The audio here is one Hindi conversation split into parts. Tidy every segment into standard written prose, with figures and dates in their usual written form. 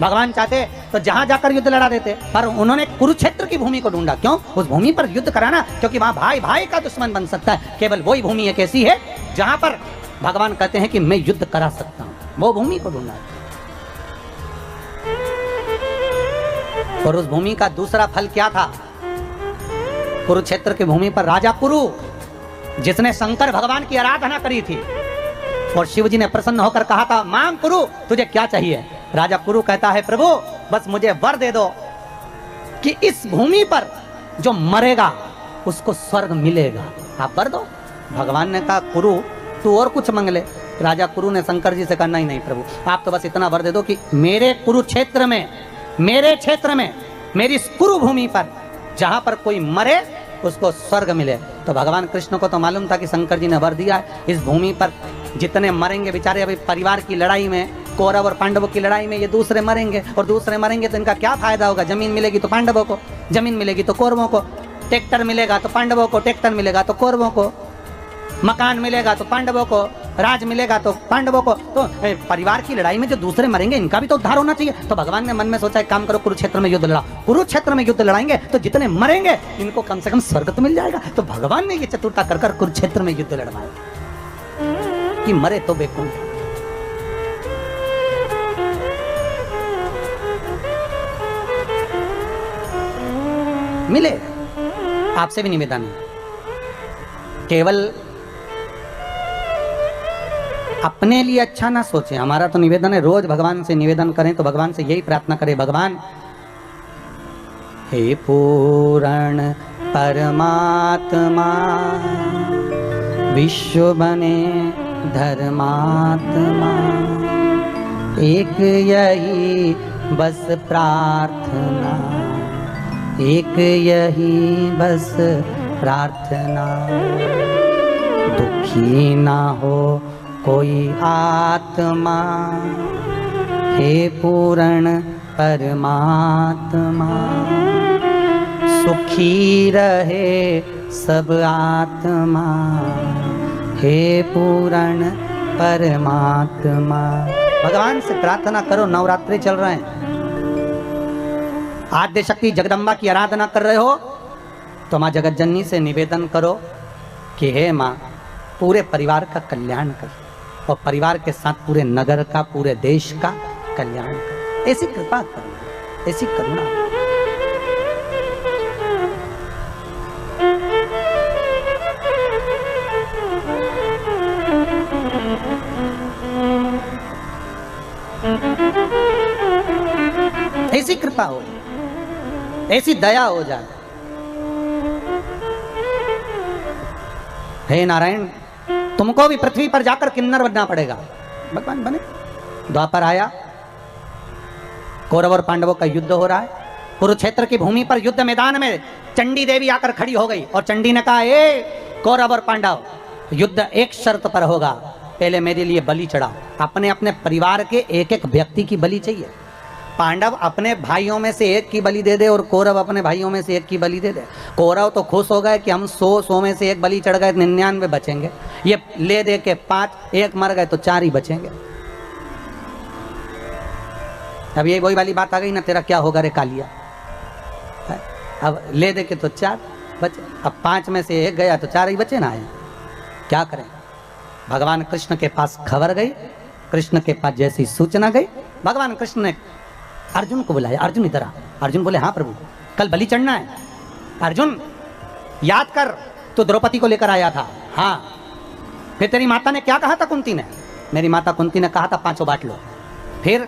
भगवान चाहते तो जहां जाकर युद्ध लड़ा देते, पर उन्होंने कुरुक्षेत्र की भूमि को ढूंढा। क्यों? उस भूमि पर युद्ध कराना, क्योंकि वहां भाई भाई का दुश्मन बन सकता है। केवल वही भूमि एक ऐसी है जहां पर भगवान कहते हैं कि मैं युद्ध करा सकता हूं, वो भूमि को ढूंढा। और उस भूमि का दूसरा फल क्या था? कुरुक्षेत्र की भूमि पर राजा कुरु, जिसने शंकर भगवान की आराधना करी थी, और शिव जी ने प्रसन्न होकर कहा था, मांग कुरु, तुझे क्या चाहिए? राजा कुरु कहता है, प्रभु बस मुझे वर दे दो कि इस भूमि पर जो मरेगा उसको स्वर्ग मिलेगा। आप वर दो। भगवान ने कहा, कुरु तू और कुछ मांग ले। राजा कुरु ने शंकर जी से कहा, नहीं नहीं प्रभु, आप तो बस इतना वर दे दो कि मेरे कुरुक्षेत्र में, मेरे क्षेत्र में, मेरी इस कुरु भूमि पर जहां पर कोई मरे उसको स्वर्ग मिले। तो भगवान कृष्ण को तो मालूम था कि शंकर जी ने वर दिया है, इस भूमि पर जितने मरेंगे बेचारे, अभी परिवार की लड़ाई में, कौरव और पांडवों की लड़ाई में ये दूसरे मरेंगे, और दूसरे मरेंगे तो इनका क्या फायदा होगा? जमीन मिलेगी तो पांडवों को, जमीन मिलेगी तो कौरवों को, ट्रैक्टर मिलेगा तो पांडवों को, ट्रैक्टर मिलेगा तो कौरवों को, मकान मिलेगा तो पांडवों को, राज मिलेगा तो पांडवों को। तो परिवार की लड़ाई में जो दूसरे मरेंगे इनका भी तो उद्धार होना चाहिए। तो भगवान ने मन में सोचा, एक काम करो, कुरुक्षेत्र में युद्ध लड़ाओ। कुरुक्षेत्र में युद्ध लड़ाएंगे तो जितने मरेंगे इनको कम से कम स्वर्ग तो मिल जाएगा। तो भगवान ने ये चतुरता कर कर कुरुक्षेत्र में युद्ध लड़वाया कि मरे तो बेकूफ। मिले। आपसे भी निवेदन है, केवल अपने लिए अच्छा ना सोचें। हमारा तो निवेदन है, रोज भगवान से निवेदन करें तो भगवान से यही प्रार्थना करें, भगवान हे पूर्ण परमात्मा, विश्व बने धर्मात्मा, एक यही बस प्रार्थना, एक यही बस प्रार्थना, दुखी ना हो कोई आत्मा, हे पूर्ण परमात्मा, सुखी रहे सब आत्मा, हे पूर्ण परमात्मा। भगवान से प्रार्थना करो। नवरात्रि चल रहे हैं, आद्य शक्ति जगदम्बा की आराधना कर रहे हो तो माँ जगत जननी से निवेदन करो कि हे माँ, पूरे परिवार का कल्याण कर, और परिवार के साथ पूरे नगर का, पूरे देश का कल्याण कर। ऐसी कृपा करना, ऐसी करुणा। ऐसी कृपा हो, ऐसी दया हो जाए। हे नारायण, तुमको भी पृथ्वी पर जाकर किन्नर बनना पड़ेगा। भगवान बने। द्वापर आया, कौरव और पांडवों का युद्ध हो रहा है। कुरुक्षेत्र की भूमि पर युद्ध मैदान में चंडी देवी आकर खड़ी हो गई, और चंडी ने कहा, ए कौरव और पांडव, युद्ध एक शर्त पर होगा, पहले मेरे लिए बलि चढ़ाओ। अपने अपने परिवार के एक एक व्यक्ति की बलि चाहिए। पांडव अपने भाइयों में से एक की बलि दे दे, और कौरव अपने भाइयों में से एक की बलि दे दे। कौरव तो खुश हो गए कि हम 100 में से एक बलि चढ़ गए, 99 बचेंगे। ये ले दे के 5, एक मर गए तो 4 ही बचेंगे। अब ये वही वाली बात आ गई ना, तेरा क्या होगा रे कालिया। अब ले दे के तो 4 बचे, अब 5 में से एक गया तो 4 ही बचे ना। क्या करें? भगवान कृष्ण के पास खबर गई, कृष्ण के पास जैसी सूचना गई, भगवान कृष्ण ने अर्जुन को बुलाया। अर्जुन इधर आ। अर्जुन बोले, हाँ प्रभु, कल बलि चढ़ना है। अर्जुन याद कर, तो द्रौपदी को लेकर आया था। हाँ, फिर तेरी माता ने क्या कहा था कुंती ने? मेरी माता कुंती ने कहा था 5 बांट लो। फिर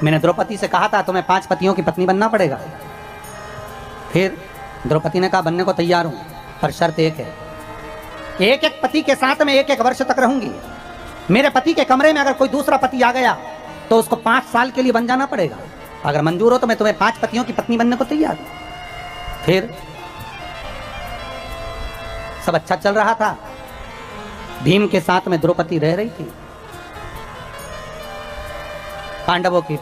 मैंने द्रौपदी से कहा था तुम्हें 5 पतियों की पत्नी बनना पड़ेगा। फिर द्रौपदी ने कहा बनने को तैयार हूं, पर शर्त एक है, एक एक पति के साथ में 1-1 वर्ष तक रहूंगी। मेरे पति के कमरे में अगर कोई दूसरा पति आ गया तो उसको 5 साल के लिए बन जाना पड़ेगा। अगर मंजूर हो तो मैं तुम्हें 5 पतियों की पत्नी बनने को तैयार हूं। फिर सब अच्छा चल रहा था। भीम के साथ में द्रौपदी रह रही थी। पांडवों की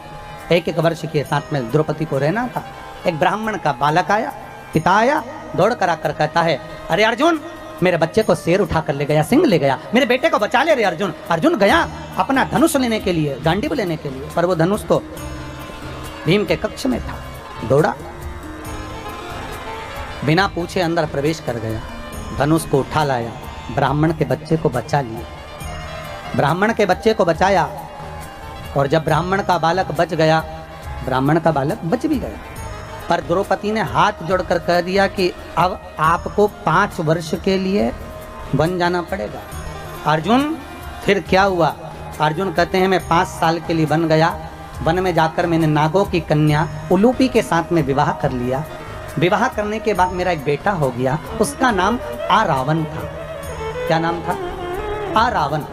1-1 वर्ष के साथ में द्रौपदी को रहना था। एक ब्राह्मण का बालक आया, पिता आया, दौड़ कर आकर कहता है, अरे अर्जुन, मेरे बच्चे को शेर उठा कर ले गया, सिंह ले गया, मेरे बेटे को बचा ले रे अर्जुन। अर्जुन गया अपना धनुष लेने के लिए, गांडीव लेने के लिए, पर वो धनुष तो भीम के कक्ष में था, दौड़ा, बिना पूछे अंदर प्रवेश कर गया, धनुष को उठा लाया, ब्राह्मण के बच्चे को बचा लिया, ब्राह्मण के बच्चे को बचाया। और जब ब्राह्मण का बालक बच गया, ब्राह्मण का बालक बच भी गया, पर द्रौपदी ने हाथ जोड़कर कह दिया कि अब आपको 5 वर्ष के लिए वन जाना पड़ेगा। अर्जुन, फिर क्या हुआ? अर्जुन कहते हैं मैं 5 साल के लिए वन गया, वन में जाकर मैंने नागों की कन्या उलूपी के साथ में विवाह कर लिया, विवाह करने के बाद मेरा एक बेटा हो गया, उसका नाम आरावन था। क्या नाम था? आरावन।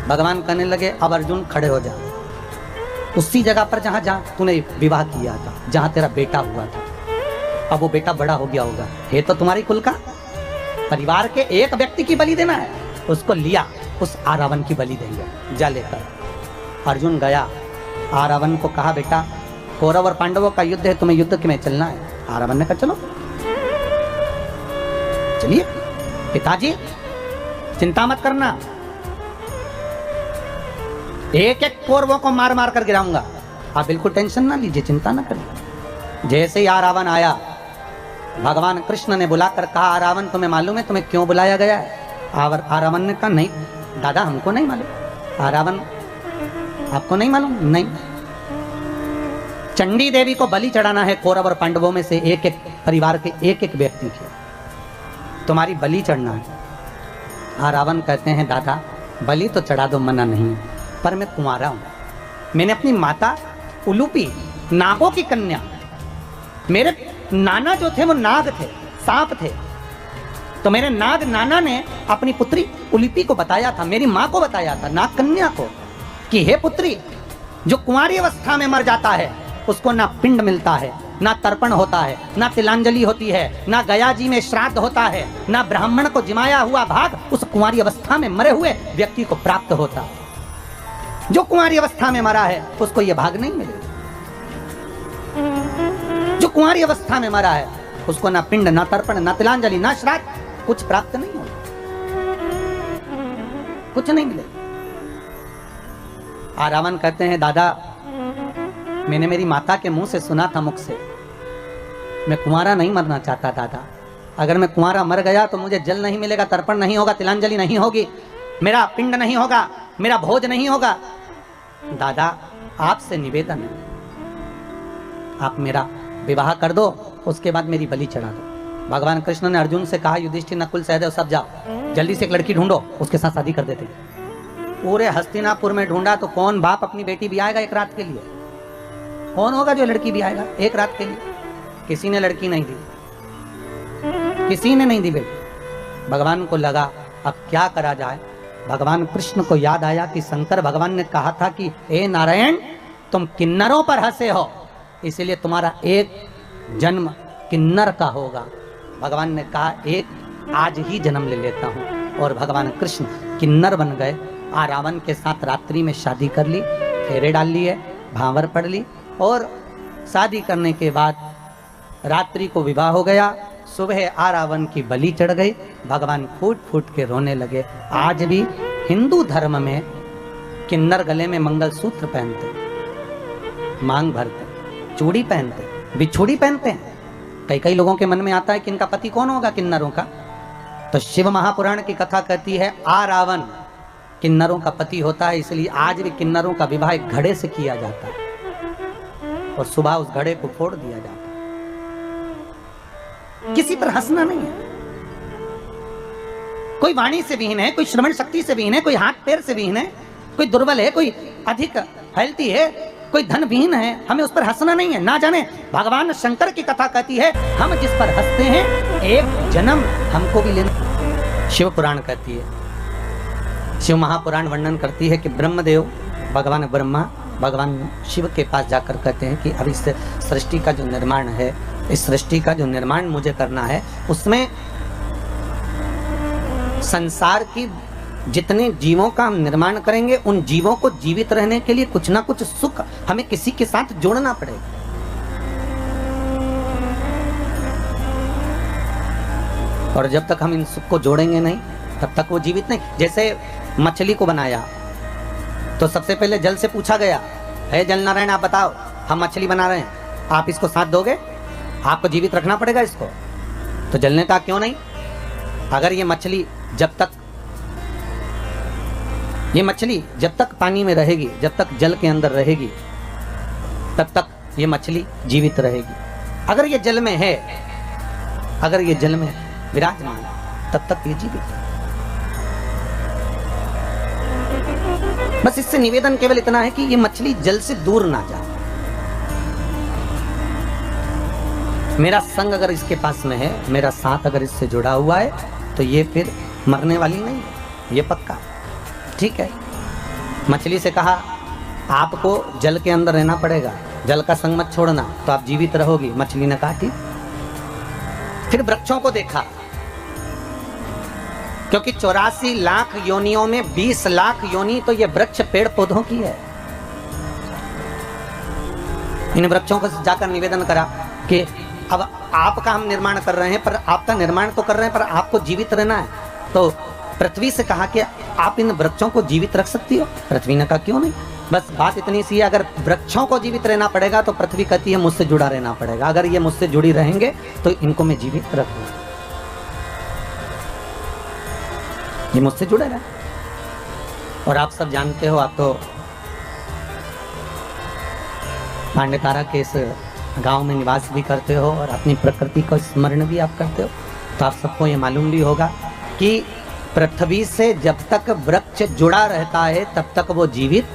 भगवान कहने लगे अब अर्जुन खड़े हो जा, उसी जगह पर जहां तूने विवाह किया था, जहां तेरा बेटा हुआ था, अब वो बेटा बड़ा हो गया होगा, है तो तुम्हारी कुल का, परिवार के एक व्यक्ति की बलि देना है, उसको लिया, उस आरावन की बलि देंगे, जा लेकर। अर्जुन गया, आरावन को कहा बेटा कौरव और पांडवों का युद्ध है, तुम्हें युद्ध में चलना है। आरावन ने कहा चलो, चलिए पिताजी चिंता मत करना, एक एक कौरवों को मार मार कर गिराऊंगा, आप बिल्कुल टेंशन ना लीजिए, चिंता ना करिए। जैसे ही आरावन आया, भगवान कृष्ण ने बुलाकर कहा आरावन तुम्हें मालूम है तुम्हें क्यों बुलाया गया है? आरावन ने कहा नहीं दादा हमको नहीं मालूम। आरावन आपको नहीं मालूम? नहीं, चंडी देवी को बलि चढ़ाना है कौरव और पांडवों में से एक एक परिवार के एक एक व्यक्ति के, तुम्हारी बलि चढ़ना है। आरावन कहते हैं दादा बलि तो चढ़ा दो, मना नहीं, पर मैं कुंवारा हूं, मैंने अपनी माता उलूपी नागों की कन्या, मेरे नाना जो थे वो नाग थे, सांप थे, तो मेरे नाग नाना ने अपनी पुत्री उलूपी को बताया था, मेरी माँ को बताया था, नाग कन्या को, कि हे पुत्री जो कुंवारी अवस्था में मर जाता है उसको ना पिंड मिलता है, ना तर्पण होता है, ना तिलांजलि होती है, ना गया जी में श्राद्ध होता है, ना ब्राह्मण को जिमाया हुआ भाग उस कुंवारी अवस्था में मरे हुए व्यक्ति को प्राप्त होता। जो कुंवारी अवस्था में मरा है उसको यह भाग नहीं मिलेगा। जो कुंवारी अवस्था में मरा है उसको ना पिंड, ना तर्पण, ना तिलांजलि, ना श्राद्ध, कुछ प्राप्त नहीं होगा, कुछ नहीं मिलेगा। आरावन कहते हैं दादा मैंने मेरी माता के मुंह से सुना था, मुख से, मैं कुंवारा नहीं मरना चाहता दादा, अगर मैं कुंवारा मर गया तो मुझे जल नहीं मिलेगा, तर्पण नहीं होगा, तिलांजलि नहीं होगी, मेरा पिंड नहीं होगा, मेरा भोज नहीं होगा। दादा आपसे निवेदन है आप मेरा विवाह कर दो, उसके बाद मेरी बलि चढ़ा दो। भगवान कृष्ण ने अर्जुन से कहा युधिष्ठिर नकुल सहदेव सब जाओ, जल्दी से एक लड़की ढूंढो, उसके साथ शादी कर देते। पूरे हस्तिनापुर में ढूंढा तो कौन बाप अपनी बेटी भी आएगा एक रात के लिए? कौन होगा जो लड़की भी आएगा एक रात के लिए? किसी ने लड़की नहीं दी, किसी ने नहीं दी बेटी। भगवान को लगा अब क्या करा जाए। भगवान कृष्ण को याद आया कि शंकर भगवान ने कहा था कि हे नारायण तुम किन्नरों पर हंसे हो, इसलिए तुम्हारा एक जन्म किन्नर का होगा। भगवान ने कहा एक आज ही जन्म ले लेता हूँ, और भगवान कृष्ण किन्नर बन गए। आरावन के साथ रात्रि में शादी कर ली, फेरे डाल लिए, भांवर पढ़ ली, और शादी करने के बाद रात्रि को विवाह हो गया। सुबह आरावन की बलि चढ़ गई, भगवान फूट फूट के रोने लगे। आज भी हिंदू धर्म में किन्नर गले में मंगलसूत्र पहनते, मांग भरते, चूड़ी पहनते, बिछुड़ी पहनते हैं। कई कई लोगों के मन में आता है कि इनका पति कौन होगा किन्नरों का, तो शिव महापुराण की कथा कहती है आरावन किन्नरों का पति होता है, इसलिए आज भी किन्नरों का विवाह एक घड़े से किया जाता है और सुबह उस घड़े को फोड़ दिया जाता है। किसी पर हंसना नहीं है। कोई वाणी से विहीन है, कोई श्रवण शक्ति से विहीन है, कोई हाथ पैर से विहीन है, कोई दुर्बल है, कोई अधिक हेल्थी है, कोई धन विहीन है, हमें उस पर हंसना नहीं है। ना जाने भगवान शंकर की कथा कहती है हम जिस पर हंसते हैं एक जन्म हमको भी लेना। शिव पुराण कहती है, शिव महापुराण वर्णन करती है कि ब्रह्मदेव भगवान ब्रह्मा भगवान शिव के पास जाकर कहते हैं कि अब इस सृष्टि का जो निर्माण है, इस सृष्टि का जो निर्माण मुझे करना है, उसमें संसार की जितने जीवों का हम निर्माण करेंगे उन जीवों को जीवित रहने के लिए कुछ ना कुछ सुख हमें किसी के साथ जोड़ना पड़ेगा। और जब तक हम इन सुख को जोड़ेंगे नहीं तब तक वो जीवित नहीं। जैसे मछली को बनाया, तो सबसे पहले जल से पूछा गया, है जल नारायण आप बताओ, हम मछली बना रहे हैं, आप इसको साथ दोगे? आपको जीवित रखना पड़ेगा इसको। तो जल ने कहा क्यों नहीं, अगर ये मछली जब तक पानी में रहेगी, जब तक जल के अंदर रहेगी, तब तक ये मछली जीवित रहेगी। अगर ये जल में है, अगर ये जल में विराजमान, तब तक ये जीवित है। बस इससे निवेदन केवल इतना है कि ये मछली जल से दूर ना जाए। मेरा संग अगर इसके पास में है, मेरा साथ अगर इससे जुड़ा हुआ है, तो ये फिर मरने वाली नहीं है, ये पक्का। ठीक है, मछली से कहा आपको जल के अंदर रहना पड़ेगा, जल का संग मत छोड़ना, तो आप जीवित रहोगी। मछली ने कहा ठीक। फिर वृक्षों को देखा, क्योंकि 84 लाख योनियों में 20 लाख योनि तो ये वृक्ष पेड़ पौधों की है। इन वृक्षों को जाकर निवेदन करा कि अब आपका हम निर्माण कर रहे हैं, पर आपका निर्माण तो कर रहे हैं, पर आपको जीवित रहना है। तो पृथ्वी से कहा कि आप इन वृक्षों को जीवित रख सकती हो? पृथ्वी ने कहा क्यों नहीं। बस बात इतनी सी है, अगर वृक्षों को जीवित रहना पड़ेगा तो पृथ्वी कहती है मुझसे जुड़ा रहना पड़ेगा। अगर ये मुझसे जुड़ी रहेंगे तो इनको मैं जीवित रखूंगा, ये मुझसे जुड़े रहे। और आप सब जानते हो, आप तो पांडेतारा के इस गांव में निवास भी करते हो और अपनी प्रकृति को स्मरण भी आप करते हो, तो आप सबको ये मालूम भी होगा कि पृथ्वी से जब तक वृक्ष जुड़ा रहता है तब तक वो जीवित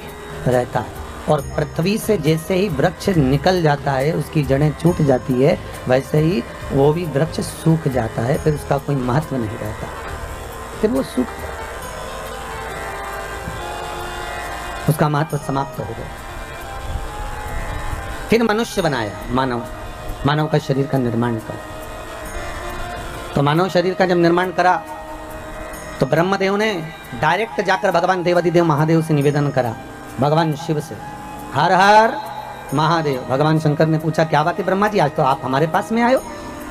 रहता है, और पृथ्वी से जैसे ही वृक्ष निकल जाता है, उसकी जड़ें छूट जाती है, वैसे ही वो भी वृक्ष सूख जाता है, फिर उसका कोई महत्व नहीं रहता, फिर वो सूख, उसका महत्व समाप्त हो गया। फिर मनुष्य बनाया, मानव का शरीर का निर्माण करा। तो मानव शरीर का जब निर्माण करा तो ब्रह्मदेव ने डायरेक्ट जाकर भगवान देवादिदेव महादेव से निवेदन करा, भगवान शिव से, हर हर महादेव। भगवान शंकर ने पूछा क्या बात है ब्रह्मा जी, आज तो आप हमारे पास में आए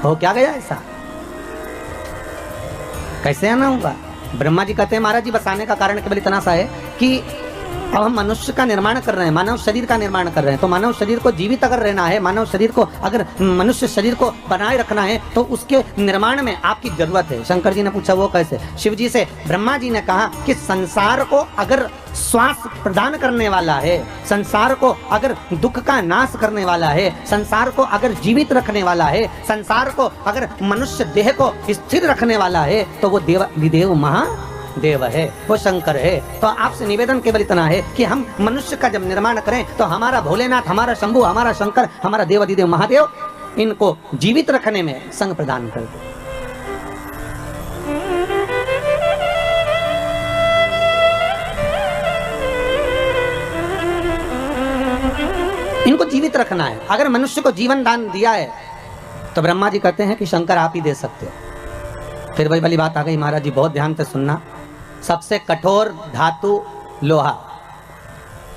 हो क्या गया ऐसा, कैसे आना होगा? ब्रह्मा जी कहते हैं महाराज जी बस आने का कारण केवल इतना सा है कि अब हम मनुष्य का निर्माण कर रहे हैं, मानव शरीर का निर्माण कर रहे हैं, तो मानव शरीर को जीवित अगर रहना है, मानव शरीर को अगर मनुष्य शरीर को बनाए रखना है, तो उसके निर्माण में आपकी जरूरत है। शंकर जी ने पूछा वो कैसे? शिव जी से ब्रह्मा जी ने कहा कि संसार को अगर श्वास प्रदान करने वाला है, संसार को अगर दुख का नाश करने वाला है, संसार को अगर जीवित रखने वाला है, संसार को अगर मनुष्य देह को स्थिर रखने वाला है, तो वो देवादिदेव महादेव है, वो शंकर है। तो आपसे निवेदन केवल इतना है कि हम मनुष्य का जब निर्माण करें तो हमारा भोलेनाथ, हमारा शंभु, हमारा शंकर, हमारा देवादिदेव महादेव इनको जीवित रखने में संग प्रदान कर दे। इनको जीवित रखना है। अगर मनुष्य को जीवन दान दिया है तो ब्रह्मा जी कहते हैं कि शंकर आप ही दे सकते हो। फिर वही वाली बात आ गई, महाराज जी बहुत ध्यान से सुनना। सबसे कठोर धातु लोहा,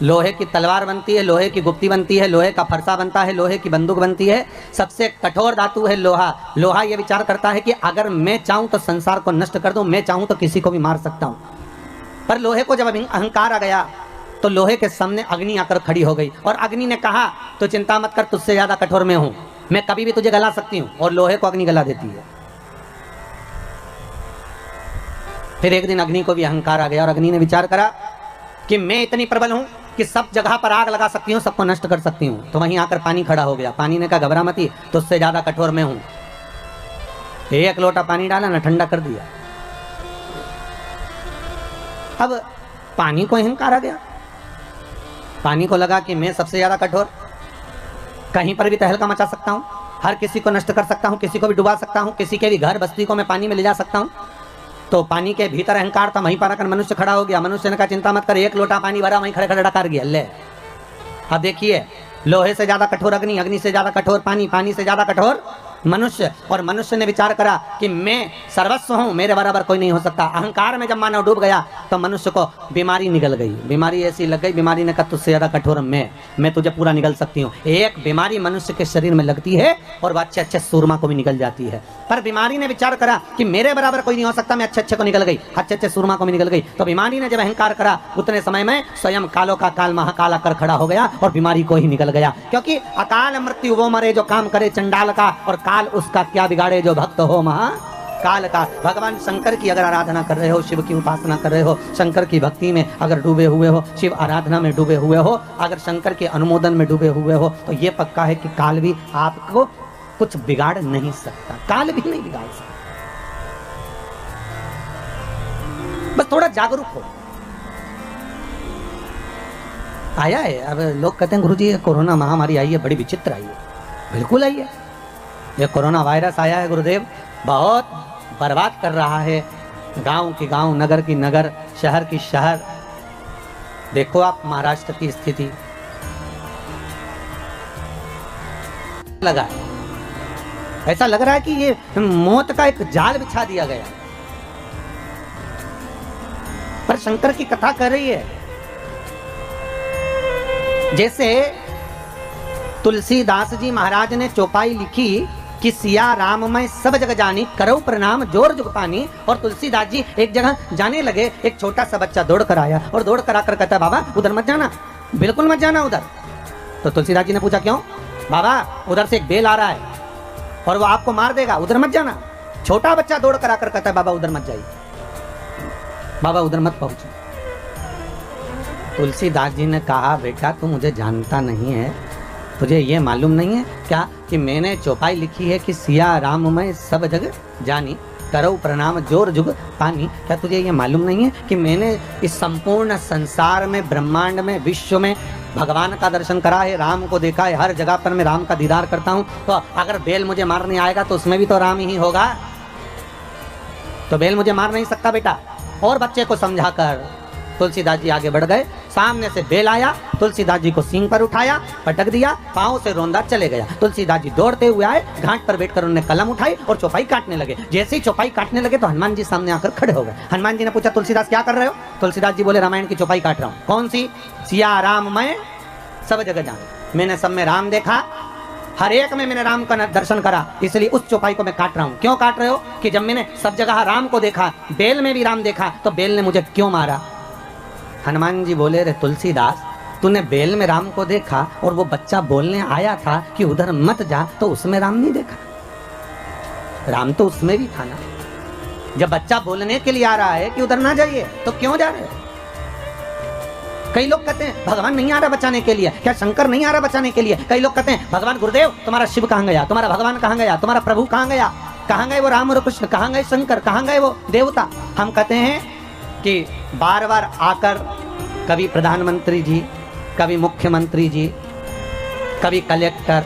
लोहे की तलवार बनती है, लोहे की गुप्ती बनती है, लोहे का फरसा बनता है, लोहे की बंदूक बनती है। सबसे कठोर धातु है लोहा। लोहा ये विचार करता है कि अगर मैं चाहूं तो संसार को नष्ट कर दूं, मैं चाहूं तो किसी को भी मार सकता हूं। पर लोहे को जब अहंकार आ गया तो लोहे के सामने अग्नि आकर खड़ी हो गई, और अग्नि ने कहा तो चिंता मत कर, तुझसे ज्यादा कठोर मैं हूं, मैं कभी भी तुझे गला सकती हूं। और लोहे को अग्नि गला देती है। फिर एक दिन अग्नि को भी अहंकार आ गया और अग्नि ने विचार करा कि मैं इतनी प्रबल हूं कि सब जगह पर आग लगा सकती हूं, सबको नष्ट कर सकती हूं। तो वहीं आकर पानी खड़ा हो गया। पानी ने कहा घबरा मती, तुझसे ज्यादा कठोर मैं हूं। एक लोटा पानी डाला ना, ठंडा कर दिया। अब पानी को अहंकार आ गया। पानी को लगा कि मैं सबसे ज्यादा कठोर, कहीं पर भी तहलका मचा सकता हूं, हर किसी को नष्ट कर सकता हूं, किसी को भी डुबा सकता हूं, किसी के भी घर बस्ती को मैं पानी में ले जा सकता हूं। तो पानी के भीतर अहंकार था, वहीं पर आकर मनुष्य खड़ा हो गया। मनुष्य ने कहा चिंता मत कर, एक लोटा पानी भरा, वहीं खड़े खड़े डकार गया। ले अब देखिए, लोहे से ज्यादा कठोर अग्नि, अग्नि से ज्यादा कठोर पानी, पानी से ज्यादा कठोर मनुष्य, और मनुष्य ने विचार करा कि मैं सर्वस्व हूँ, मेरे बराबर कोई नहीं हो सकता। अहंकार में जब मानव डूब गया तो मनुष्य को बीमारी निकल गई, बीमारी ऐसी लग गई, बीमारी ने कहा तुझसे ज़्यादा कठोर मैं तुझे पूरा निगल सकती हूँ। एक बीमारी मनुष्य के शरीर में लगती है और वह अच्छे अच्छे सूरमा को भी निकल जाती है, पर बीमारी ने विचार करा कि मेरे बराबर कोई नहीं हो सकता, मैं अच्छे अच्छे को निकल गई, अच्छे अच्छे सूरमा को भी निकल गई। तो बीमारी ने जब अहंकार करा उतने समय में स्वयं कालों का काल महाकाल आकर खड़ा हो गया और बीमारी को ही निकल गया। क्योंकि अकाल मृत्यु वो मरे जो काम करे चंडाल का, और काल उसका क्या बिगाड़े जो भक्त हो महा काल का। भगवान शंकर की अगर आराधना कर रहे हो, शिव की उपासना कर रहे हो, शंकर की भक्ति में अगर डूबे हुए हो, शिव आराधना में डूबे हुए हो, अगर शंकर के अनुमोदन में डूबे हुए हो, तो ये पक्का है कि काल भी आपको कुछ बिगाड़ नहीं सकता, काल भी नहीं बिगाड़ सकता। बस थोड़ा जागरूक हो। आया है, अब लोग कहते हैं गुरुजी ये कोरोना महामारी आई है, बड़ी विचित्र आई है। बिल्कुल आई है, ये कोरोना वायरस आया है गुरुदेव, बहुत बर्बाद कर रहा है, गांव की गांव, नगर की नगर, शहर की शहर। देखो आप महाराष्ट्र की स्थिति, लगा है ऐसा लग रहा है कि ये मौत का एक जाल बिछा दिया गया। पर शंकर की कथा कर रही है, जैसे तुलसीदास जी महाराज ने चौपाई लिखी कि सिया राम मैं सब जगह जानी, करो प्रणाम जोर जुग पानी। और तुलसीदास जी एक जगह जाने लगे, एक छोटा सा बच्चा दौड़ कर आया और दौड़ कर आकर कहता बाबा उधर मत जाना, बिल्कुल मत जाना उधर। तो तुलसीदास जी ने पूछा क्यों? बाबा उधर से एक बेल आ रहा है और वो आपको मार देगा, उधर मत जाना। छोटा बच्चा दौड़ कर आकर कहता है बाबा उधर मत जाइए, बाबा उधर मत पहुंचो। तुलसीदास जी ने कहा बेटा तू मुझे जानता नहीं है, तुझे ये मालूम नहीं है क्या कि मैंने चौपाई लिखी है कि सिया राम मैं सब जगह जानी, करो प्रणाम जोर जुग पानी। क्या तुझे ये मालूम नहीं है कि मैंने इस संपूर्ण संसार में, ब्रह्मांड में, विश्व में भगवान का दर्शन करा है, राम को देखा है, हर जगह पर मैं राम का दीदार करता हूँ। तो अगर बेल मुझे मारने आएगा तो उसमें भी तो राम ही होगा, तो बेल मुझे मार नहीं सकता बेटा। और बच्चे को समझाकर तुलसीदास जी आगे बढ़ गए। सामने से बेल आया, तुलसीदास जी को सींग पर उठाया, पटक दिया, पांव से रोंदा चले गया। तुलसीदास जी दौड़ते हुए आए, घाट पर बैठकर उन्होंने कलम उठाई और चौपाई काटने लगे। जैसे ही चौपाई काटने लगे तो हनुमान जी सामने आकर खड़े हो गए। हनुमान जी ने पूछा तुलसीदास क्या कर रहे हो? तुलसीदास जी बोले रामायण की चौपाई काट रहा हूँ। कौन सी? सिया राम मैं सब जगह जाऊँ, मैंने सब में राम देखा, हर एक में मैंने राम का दर्शन करा, इसलिए उस चौपाई को मैं काट रहा हूँ। क्यों काट रहे हो? कि जब मैंने सब जगह राम को देखा, बेल में भी राम देखा, तो बेल ने मुझे क्यों मारा? हनुमान जी बोले रे तुलसीदास तूने बेल में राम को देखा और वो बच्चा बोलने आया था कि उधर मत जा, तो उसमें राम नहीं देखा? राम तो उसमें भी था ना। जब बच्चा बोलने के लिए आ रहा है कि उधर ना जाइए, तो क्यों जा रहे हो? कई लोग कहते हैं भगवान नहीं आ रहा बचाने के लिए, क्या शंकर नहीं आ रहा बचाने के लिए? कई लोग कहते हैं भगवान गुरुदेव तुम्हारा शिव कहाँ गया, तुम्हारा भगवान कहाँ गया, तुम्हारा प्रभु कहाँ गया, कहाँ गए वो राम और कृष्ण, कहाँ गए शंकर, कहाँ गए वो देवता? हम कहते हैं कि बार बार आकर कभी प्रधानमंत्री जी, कभी मुख्यमंत्री जी, कभी कलेक्टर,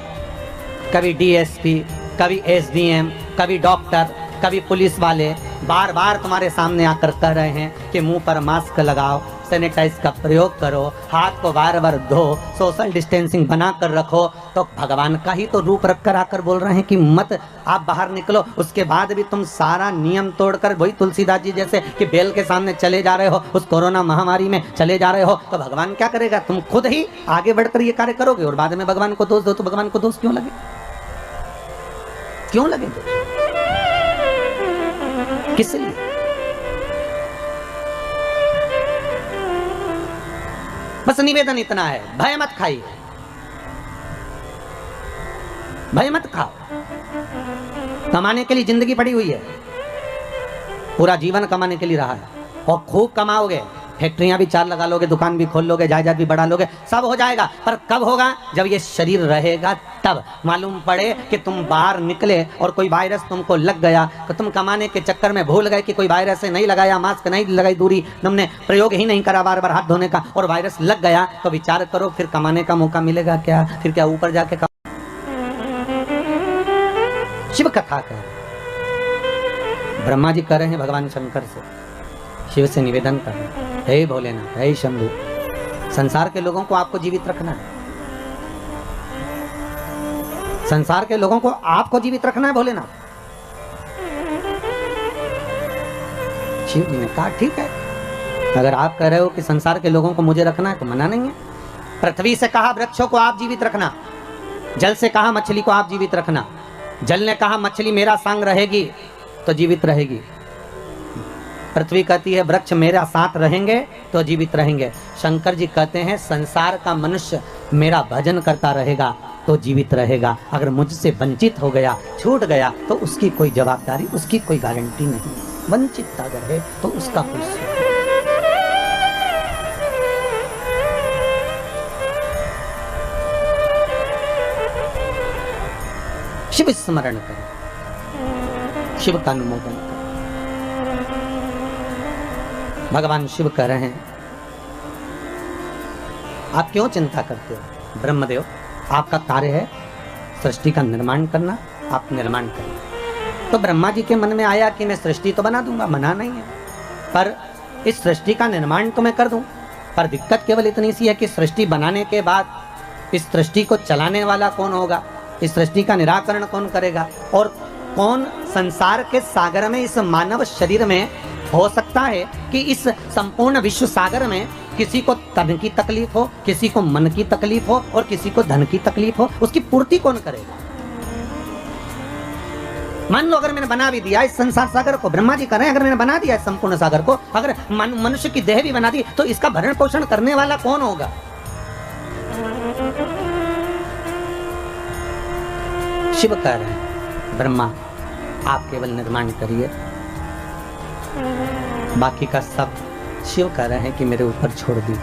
कभी डीएसपी, कभी एसडीएम, कभी डॉक्टर, कभी पुलिस वाले बार बार तुम्हारे सामने आकर कह रहे हैं कि मुंह पर मास्क लगाओ, सैनिटाइज का प्रयोग करो, हाथ को बार बार धो, सोशल डिस्टेंसिंग बना कर रखो। तो भगवान का ही तो रूप रख कर आकर बोल रहे हैं कि मत आप बाहर निकलो। उसके बाद भी तुम सारा नियम तोड़कर वही तुलसीदास जी जैसे कि बेल के सामने चले जा रहे हो, उस कोरोना महामारी में चले जा रहे हो, तो भगवान क्या करेगा? तुम खुद ही आगे बढ़कर ये कार्य करोगे और बाद में भगवान को दोष दो, तो भगवान को दोष क्यों लगे? क्यों लगे? किस लिए? बस निवेदन इतना है, भय मत खाइए, भय मत खाओ। कमाने के लिए जिंदगी पड़ी हुई है, पूरा जीवन कमाने के लिए रहा है, और खूब कमाओगे, फैक्ट्रियां भी 4 लगा लोगे, दुकान भी खोल लोगे, जायदाद भी बढ़ा लोगे, सब हो जाएगा। पर कब होगा? जब ये शरीर रहेगा तब। मालूम पड़े कि तुम बाहर निकले और कोई वायरस तुमको लग गया, तो तुम कमाने के चक्कर में भूल गए कि कोई वायरस है, नहीं लगाया, मास्क नहीं लगाई, दूरी तुमने प्रयोग ही नहीं करा बार बार हाथ धोने का, और वायरस लग गया, तो विचार करो फिर कमाने का मौका मिलेगा क्या? फिर क्या ऊपर जाके शिव कथा कह ब्रह्मा जी कर रहे हैं भगवान शंकर से, शिव से निवेदन कर रहे हैं, हे भोलेनाथ, हे शंभु, संसार के लोगों को आपको जीवित रखना है, संसार के लोगों को आपको जीवित रखना है भोलेनाथ। शिव जी ने कहा ठीक है, अगर आप कह रहे हो कि संसार के लोगों को मुझे रखना है तो मना नहीं है। पृथ्वी से कहा वृक्षों को आप जीवित रखना, जल से कहा मछली को आप जीवित रखना। जल ने कहा मछली मेरा संग रहेगी तो जीवित रहेगी। पृथ्वी कहती है वृक्ष मेरा साथ रहेंगे तो जीवित रहेंगे। शंकर जी कहते हैं संसार का मनुष्य मेरा भजन करता रहेगा तो जीवित रहेगा। अगर मुझसे वंचित हो गया, छूट गया तो उसकी कोई जवाबदारी, उसकी कोई गारंटी नहीं। वंचित अगर है तो उसका कोई सुख नहीं। शिव स्मरण करें, शिव का अनुमोदन करें। भगवान शिव कह रहे हैं आप क्यों चिंता करते हो? ब्रह्मदेव, आपका कार्य है सृष्टि का निर्माण करना, आप निर्माण करें। तो ब्रह्मा जी के मन में आया कि मैं सृष्टि तो बना दूंगा, मना नहीं है, पर इस सृष्टि का निर्माण तो मैं कर दूं। पर दिक्कत केवल इतनी सी है कि सृष्टि बनाने के बाद इस सृष्टि को चलाने वाला कौन होगा, इस सृष्टि का निराकरण कौन करेगा, और कौन संसार के सागर में, इस मानव शरीर में हो सकता है कि इस संपूर्ण विश्व सागर में किसी को तन की तकलीफ हो, किसी को मन की तकलीफ हो और किसी को धन की तकलीफ हो, उसकी पूर्ति कौन करेगा? मान लो अगर मैंने बना भी दिया इस संसार सागर को, ब्रह्मा जी कह रहे हैं अगर मैंने बना दिया इस संपूर्ण सागर को, अगर मनुष्य की देह भी बना दी तो इसका भरण पोषण करने वाला कौन होगा? शिव कह रहे हैं ब्रह्मा आप केवल निर्माण करिए, बाकी का सब शिव कह रहे हैं कि मेरे ऊपर छोड़ दी,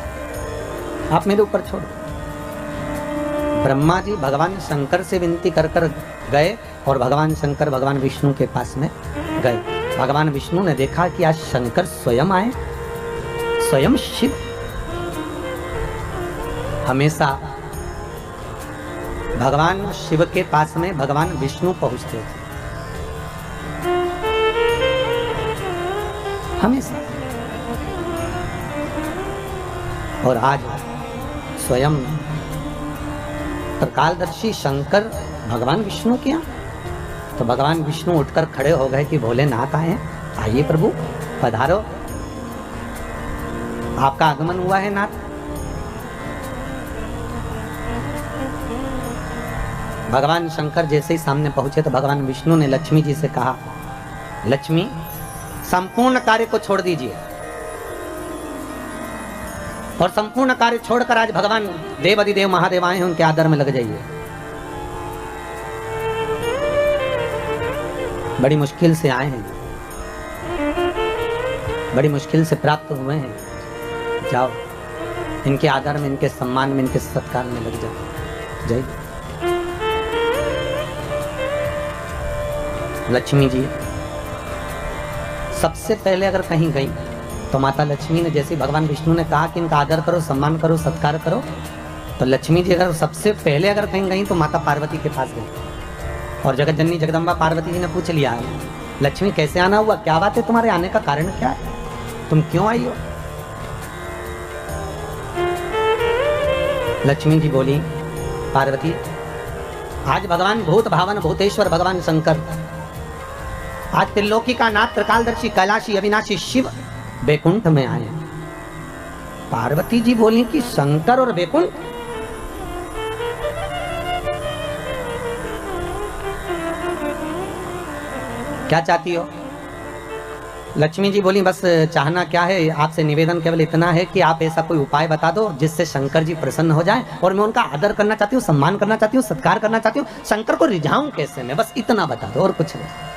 आप मेरे ऊपर छोड़ दो। ब्रह्मा जी भगवान शंकर से विनती कर कर गए और भगवान शंकर भगवान विष्णु के पास में गए। भगवान विष्णु ने देखा कि आज शंकर स्वयं आए, स्वयं शिव। हमेशा भगवान शिव के पास में भगवान विष्णु पहुंचते थे, हमेशा। और आज स्वयं त्रिकालदर्शी शंकर भगवान विष्णु के यहाँ, तो भगवान विष्णु उठकर खड़े हो गए कि भोलेनाथ आए हैं, आइए प्रभु पधारो, आपका आगमन हुआ है नाथ। भगवान शंकर जैसे ही सामने पहुंचे तो भगवान विष्णु ने लक्ष्मी जी से कहा, लक्ष्मी संपूर्ण कार्य को छोड़ दीजिए और संपूर्ण कार्य छोड़कर आज भगवान देव अधिदेव महादेव आए हैं, उनके आदर में लग जाइए। बड़ी मुश्किल से आए हैं, बड़ी मुश्किल से प्राप्त हुए हैं, जाओ इनके आदर में, इनके सम्मान में, इनके सत्कार में लग जाओ। जय। लक्ष्मी जी सबसे पहले अगर कहीं गई तो माता लक्ष्मी ने, जैसे भगवान विष्णु ने कहा कि इनका आदर करो, सम्मान करो, सत्कार करो, तो लक्ष्मी जी अगर सबसे पहले अगर कहीं गई तो माता पार्वती के पास गई और जगत जननी जगदम्बा पार्वती जी ने पूछ लिया, लक्ष्मी कैसे आना हुआ, क्या बात है, तुम्हारे आने का कारण क्या है, तुम क्यों आई हो? लक्ष्मी जी बोली, पार्वती आज भगवान भूत भावन भूतेश्वर भगवान शंकर, आज त्रिलोकी का नाथ त्रिकालदर्शी कैलाशी अविनाशी शिव बैकुंठ में आए। पार्वती जी बोली कि शंकर और बैकुंठ? क्या चाहती हो? लक्ष्मी जी बोली बस चाहना क्या है, आपसे निवेदन केवल इतना है कि आप ऐसा कोई उपाय बता दो जिससे शंकर जी प्रसन्न हो जाएं, और मैं उनका आदर करना चाहती हूँ, सम्मान करना चाहती हूँ, सत्कार करना चाहती हूँ, शंकर को रिझाऊं कैसे मैं, बस इतना बता दो और कुछ नहीं।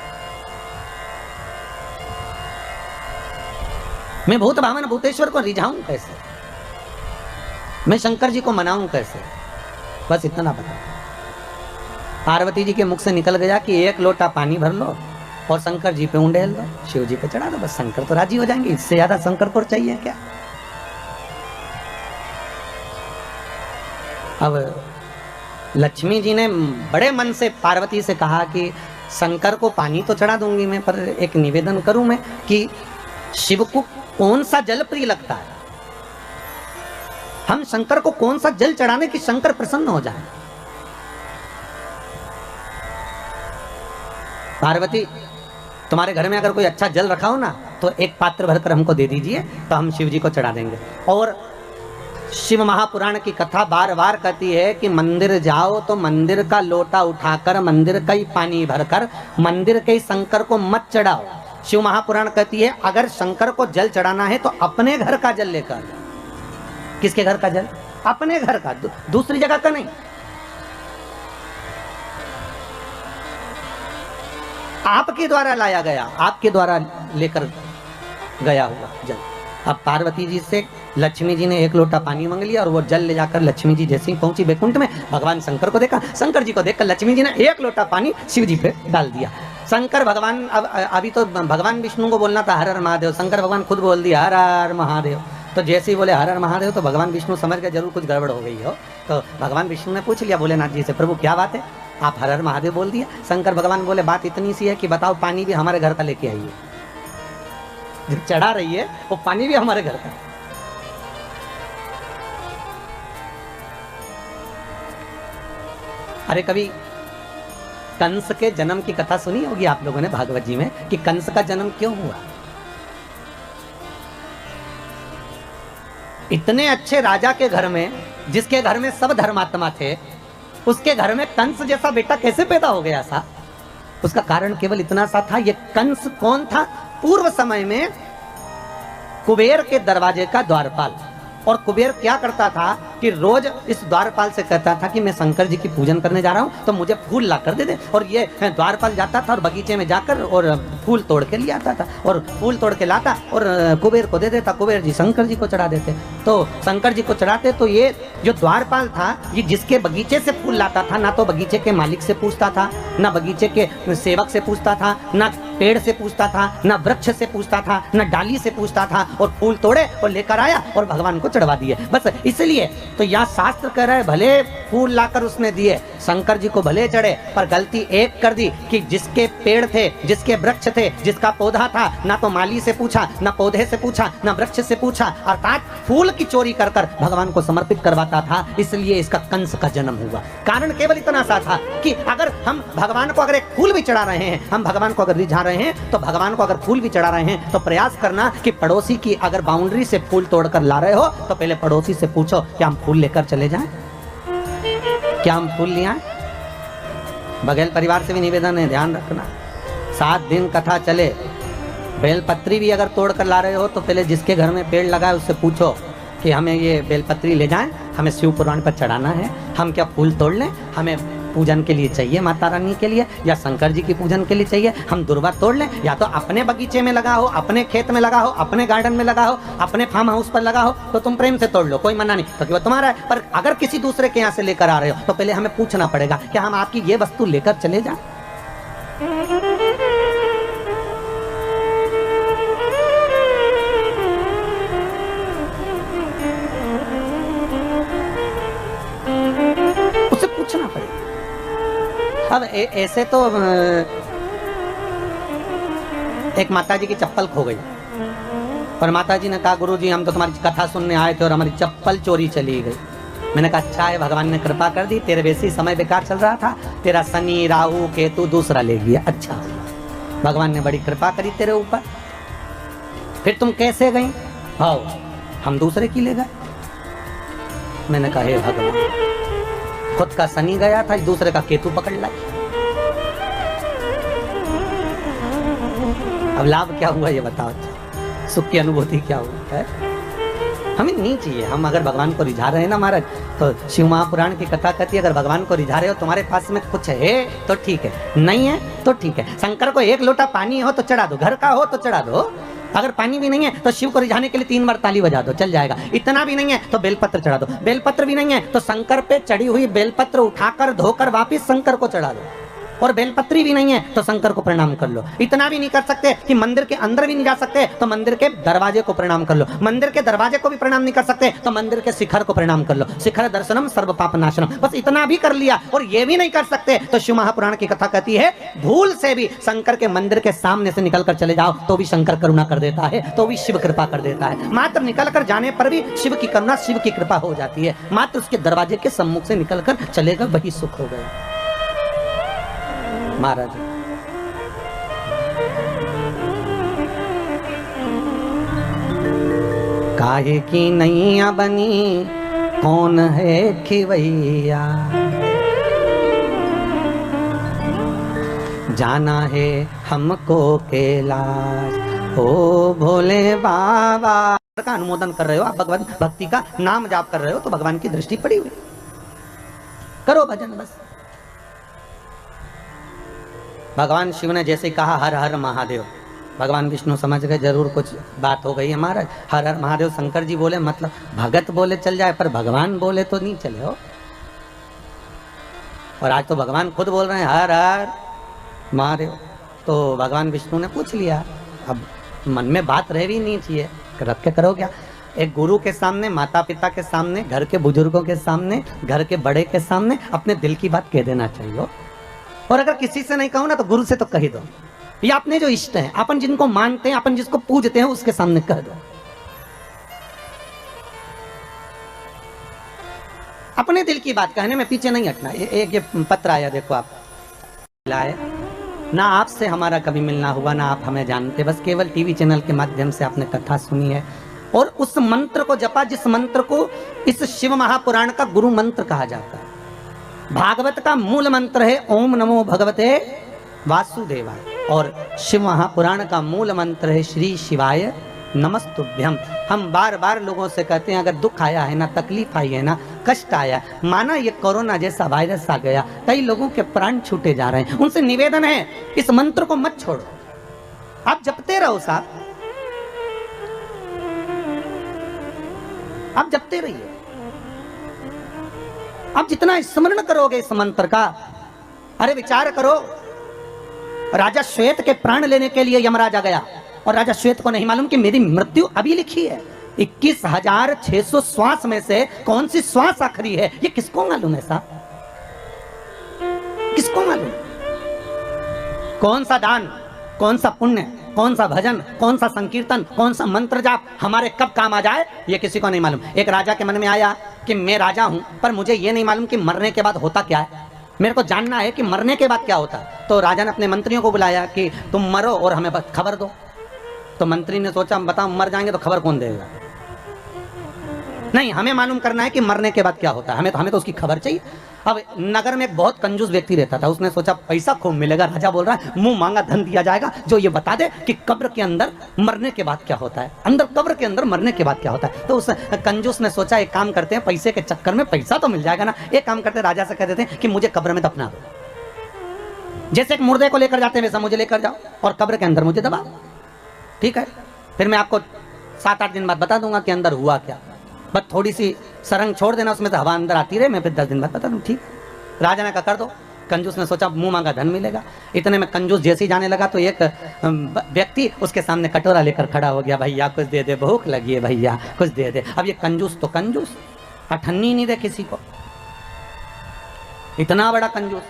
मैं भूत भावन भूतेश्वर को रिझाऊं कैसे, मैं शंकर जी को मनाऊं कैसे, बस इतना बता। पार्वती जी के मुख से निकल गया कि एक लोटा पानी भर लो और शंकर जी पे उंडेल दो, शिव जी पे चढ़ा दो, बस शंकर तो राजी हो जाएंगे, इससे ज्यादा शंकर को चाहिए क्या? अब लक्ष्मी जी ने बड़े मन से पार्वती से कहा कि शंकर को पानी तो चढ़ा दूंगी मैं, पर एक निवेदन करूं मैं कि शिव को कौन सा जल प्रिय लगता है, हम शंकर को कौन सा जल चढ़ाने की शंकर प्रसन्न हो जाए। पार्वती, तुम्हारे घर में अगर कोई अच्छा जल रखा हो ना तो एक पात्र भरकर हमको दे दीजिए, तो हम शिव जी को चढ़ा देंगे। और शिव महापुराण की कथा बार बार कहती है कि मंदिर जाओ तो मंदिर का लोटा उठाकर, मंदिर का ही पानी भरकर, मंदिर के ही शंकर को मत चढ़ाओ। शिव महापुराण कहती है अगर शंकर को जल चढ़ाना है तो अपने घर का जल लेकर। किसके घर का जल? अपने घर का, दूसरी जगह का नहीं। आपके द्वारा लाया गया, आपके द्वारा लेकर गया हुआ जल। अब पार्वती जी से लक्ष्मी जी ने एक लोटा पानी मांग लिया और वो जल ले जाकर लक्ष्मी जी जैसे ही पहुंची बैकुंठ में, भगवान शंकर को देखा, शंकर जी को देखकर लक्ष्मी जी ने एक लोटा पानी शिव जी पे डाल दिया। शंकर भगवान, अब अभी तो भगवान विष्णु को बोलना था हर हर महादेव, शंकर भगवान खुद बोल दिया हर हर महादेव। तो जैसे ही बोले हर हर महादेव तो भगवान विष्णु समझ गए जरूर कुछ गड़बड़ हो गई हो। तो भगवान विष्णु ने पूछ लिया भोलेनाथ जी से, प्रभु क्या बात है, आप हर हर महादेव बोल दिया। शंकर भगवान बोले बात इतनी सी है कि बताओ पानी भी हमारे घर का लेके आइए, जो चढ़ा रही है वो पानी भी हमारे घर का। अरे कभी कंस के जन्म की कथा सुनी होगी आप लोगों ने भागवत जी में, कि कंस का जन्म क्यों हुआ। इतने अच्छे राजा के घर में, जिसके घर में सब धर्मात्मा थे, उसके घर में कंस जैसा बेटा कैसे पैदा हो गया था? उसका कारण केवल इतना सा था, ये कंस कौन था? पूर्व समय में कुबेर के दरवाजे का द्वारपाल। और कुबेर क्या करता था कि रोज इस द्वारपाल से कहता था कि मैं शंकर जी की पूजन करने जा रहा हूं तो मुझे फूल ला कर दे दे। और ये द्वारपाल जाता था और बगीचे में जाकर और फूल तोड़ के ले आता था और फूल तोड़ के लाता और कुबेर को दे देता। कुबेर जी शंकर जी को चढ़ा देते। तो शंकर जी को चढ़ाते तो ये जो द्वारपाल था, ये जिसके बगीचे से फूल लाता था, ना तो बगीचे के मालिक से पूछता था, ना बगीचे के सेवक से पूछता था, ना पेड़ से पूछता था, ना वृक्ष से पूछता था, ना डाली से पूछता था, और फूल तोड़े और लेकर आया और भगवान को चढ़वा दिए। बस इसलिए तो यहाँ शास्त्र कह रहा है भले फूल लाकर उसने दिए, शंकर जी को भले चढ़े, पर गलती एक कर दी कि जिसके पेड़ थे, जिसके वृक्ष थे, जिसका पौधा था, ना तो माली से पूछा, ना पौधे से पूछा, ना वृक्ष से पूछा, अर्थात फूल की चोरी कर कर भगवान को समर्पित करवाता था। इसलिए इसका कंस का जन्म हुआ। कारण केवल इतना सा था कि अगर हम भगवान को अगर एक फूल भी चढ़ा रहे हैं, हम भगवान को अगर रिझा रहे हैं, तो भगवान को अगर फूल भी चढ़ा रहे हैं तो प्रयास करना कि पड़ोसी की अगर बाउंड्री से फूल तोड़कर ला रहे हो तो पहले पड़ोसी से पूछो क्या हम फूल लेकर चले जाएं, क्या हम फूल ले आए। बघेल परिवार से भी निवेदन है, ध्यान रखना 7 दिन कथा चले, बेलपत्री भी अगर तोड़ कर ला रहे हो तो पहले जिसके घर में पेड़ लगा है उससे पूछो कि हमें ये बेलपत्री ले जाएं, हमें शिव पुराण पर चढ़ाना है, हम क्या फूल तोड़ लें, हमें पूजन के लिए चाहिए माता रानी के लिए या शंकर जी की पूजन के लिए चाहिए, हम दुर्वा तोड़ लें। या तो अपने बगीचे में लगा हो, अपने खेत में लगा हो, अपने गार्डन में लगा हो, अपने फार्म हाउस पर लगा हो तो तुम प्रेम से तोड़ लो, कोई मना नहीं, क्योंकि वो तुम्हारा है। पर अगर किसी दूसरे के यहाँ से लेकर आ रहे हो तो पहले हमें पूछना पड़ेगा क्या हम आपकी ये वस्तु लेकर चले जाएं। उससे पूछना पड़ेगा। अब ऐसे तो एक माताजी की चप्पल खो गई और माताजी ने कहा गुरुजी हम तो तुम्हारी कथा सुनने आए थे और हमारी चप्पल चोरी चली गई। मैंने कहा अच्छा है, भगवान ने कृपा कर दी, तेरे वैसे समय बेकार चल रहा था, तेरा शनि राहु केतु दूसरा ले गया, अच्छा भगवान ने बड़ी कृपा करी तेरे ऊपर। फिर तुम कैसे गई? आओ हम दूसरे की ले गए। मैंने कहा हे भगवान, खुद का शनि गया था, दूसरे का केतु पकड़ लाई। अब लाभ क्या हुआ ये बताओ, सुख की अनुभूति क्या हुआ है? हमें नहीं चाहिए। हम अगर भगवान को रिझा रहे हैं ना महाराज, तो शिव महापुराण की कथा कहती है अगर भगवान को रिझा रहे हो, तुम्हारे पास में कुछ है तो ठीक है, नहीं है तो ठीक है। शंकर को एक लोटा पानी हो तो चढ़ा दो, घर का हो तो चढ़ा दो। अगर पानी भी नहीं है तो शिव को रिझाने के लिए 3 बार ताली बजा दो, चल जाएगा। इतना भी नहीं है तो बेलपत्र चढ़ा दो, बेलपत्र भी नहीं है तो शंकर पे चढ़ी हुई बेलपत्र उठाकर धोकर वापिस शंकर को चढ़ा दो, और बेलपत्री भी नहीं है तो शंकर को प्रणाम कर लो। इतना भी नहीं कर सकते कि मंदिर के अंदर भी नहीं जा सकते तो मंदिर के दरवाजे को प्रणाम कर लो, मंदिर के दरवाजे को भी प्रणाम नहीं कर सकते तो मंदिर के शिखर को प्रणाम कर लो। शिखर दर्शनम सर्व पाप नाशनम, बस इतना भी कर लिया। और ये भी नहीं कर सकते तो शिव महापुराण की कथा कहती है भूल से भी शंकर के मंदिर के सामने से निकल कर चले जाओ तो भी शंकर करुणा कर देता है, तो भी शिव कृपा कर देता है। मात्र निकल कर जाने पर भी शिव की करुणा, शिव की कृपा हो जाती है। मात्र उसके दरवाजे के सम्मुख से निकल कर चलेगा वही सुख हो गया। महाराज काहे की नैया बनी कौन है खिवैया, जाना है हमको कैलाश ओ भोले बाबा। का अनुमोदन कर रहे हो आप, भगवान भक्ति का नाम जाप कर रहे हो तो भगवान की दृष्टि पड़ी हुई, करो भजन बस। भगवान शिव ने जैसे कहा हर हर महादेव, भगवान विष्णु समझ गए जरूर कुछ बात हो गई हमारा। हर हर महादेव शंकर जी बोले मतलब भगत बोले चल जाए, पर भगवान बोले तो नहीं चले हो। और आज तो भगवान खुद बोल रहे हैं हर हर महादेव, तो भगवान विष्णु ने पूछ लिया। अब मन में बात रह भी नहीं चाहिए, रख के करो क्या। एक गुरु के सामने, माता पिता के सामने, घर के बुजुर्गों के सामने, घर के बड़े के सामने अपने दिल की बात कह देना चाहिए। और अगर किसी से नहीं कहो ना तो गुरु से तो कह दो, या अपने जो इष्ट हैं, अपन जिनको मानते हैं, अपन जिसको पूजते हैं उसके सामने कह दो। अपने दिल की बात कहने में पीछे नहीं हटना। ये पत्र आया देखो आप, लाए ना आपसे हमारा कभी मिलना हुआ, ना आप हमें जानते, बस केवल टीवी चैनल के माध्यम से आपने कथा सुनी है और उस मंत्र को जपा जिस मंत्र को इस शिव महापुराण का गुरु मंत्र कहा जाता है। भागवत का मूल मंत्र है ओम नमो भगवते वासुदेवाय और शिव महापुराण का मूल मंत्र है श्री शिवाय नमस्तुभ्यम। हम बार बार लोगों से कहते हैं अगर दुख आया है ना, तकलीफ आई है ना, कष्ट आया, माना ये कोरोना जैसा वायरस आ गया, कई लोगों के प्राण छूटे जा रहे हैं, उनसे निवेदन है इस मंत्र को मत छोड़ो, आप जपते रहो साहब, आप जपते रहिए। आप जितना स्मरण करोगे इस मंत्र का, अरे विचार करो, राजा श्वेत के प्राण लेने के लिए यमराजा गया और राजा श्वेत को नहीं मालूम कि मेरी मृत्यु अभी लिखी है। 21,600 श्वास में से कौन सी श्वास आखिरी है ये किसको मालूम है साहब, किसको मालूम। कौन सा दान, कौन सा पुण्य, कौन सा भजन, कौन सा संकीर्तन, कौन सा मंत्र जाप हमारे कब काम आ जाए ये किसी को नहीं मालूम। एक राजा के मन में आया कि मैं राजा हूं पर मुझे ये नहीं मालूम कि मरने के बाद होता क्या है, मेरे को जानना है कि मरने के बाद क्या होता है। तो राजा ने अपने मंत्रियों को बुलाया कि तुम मरो और हमें खबर दो। तो मंत्री ने सोचा बताओ मर जाएंगे तो खबर कौन देगा, नहीं हमें मालूम करना है कि मरने के बाद क्या होता है, हमें तो उसकी खबर चाहिए। अब नगर में एक बहुत कंजूस व्यक्ति रहता था, उसने सोचा पैसा खूब मिलेगा, राजा बोल रहा है मुंह मांगा धन दिया जाएगा जो ये बता दे कि कब्र के अंदर मरने के बाद क्या होता है, अंदर कब्र के अंदर मरने के बाद क्या होता है। तो उस कंजूस ने सोचा एक काम करते हैं, पैसे के चक्कर में पैसा तो मिल जाएगा ना, एक काम करते राजा से कह देते हैं कि मुझे कब्र में दफना दो, जैसे एक मुर्दे को लेकर जाते हैं वैसा मुझे लेकर जाओ और कब्र के अंदर मुझे दबा, ठीक है। फिर मैं आपको 7-8 दिन बाद बता दूंगा कि अंदर हुआ क्या, बस थोड़ी सी सरंग छोड़ देना, उसमें से हवा अंदर आती रहे, मैं फिर 10 दिन बाद बता दूं, ठीक। राजा ने कहा कर दो। कंजूस ने सोचा मुंह मांगा धन मिलेगा। इतने में कंजूस जैसे ही जाने लगा तो एक व्यक्ति उसके सामने कटोरा लेकर खड़ा हो गया, भैया कुछ दे दे, भूख लगी है भैया कुछ दे दे। अब ये कंजूस तो कंजूस, अठन्नी नहीं दे किसी को, इतना बड़ा कंजूस।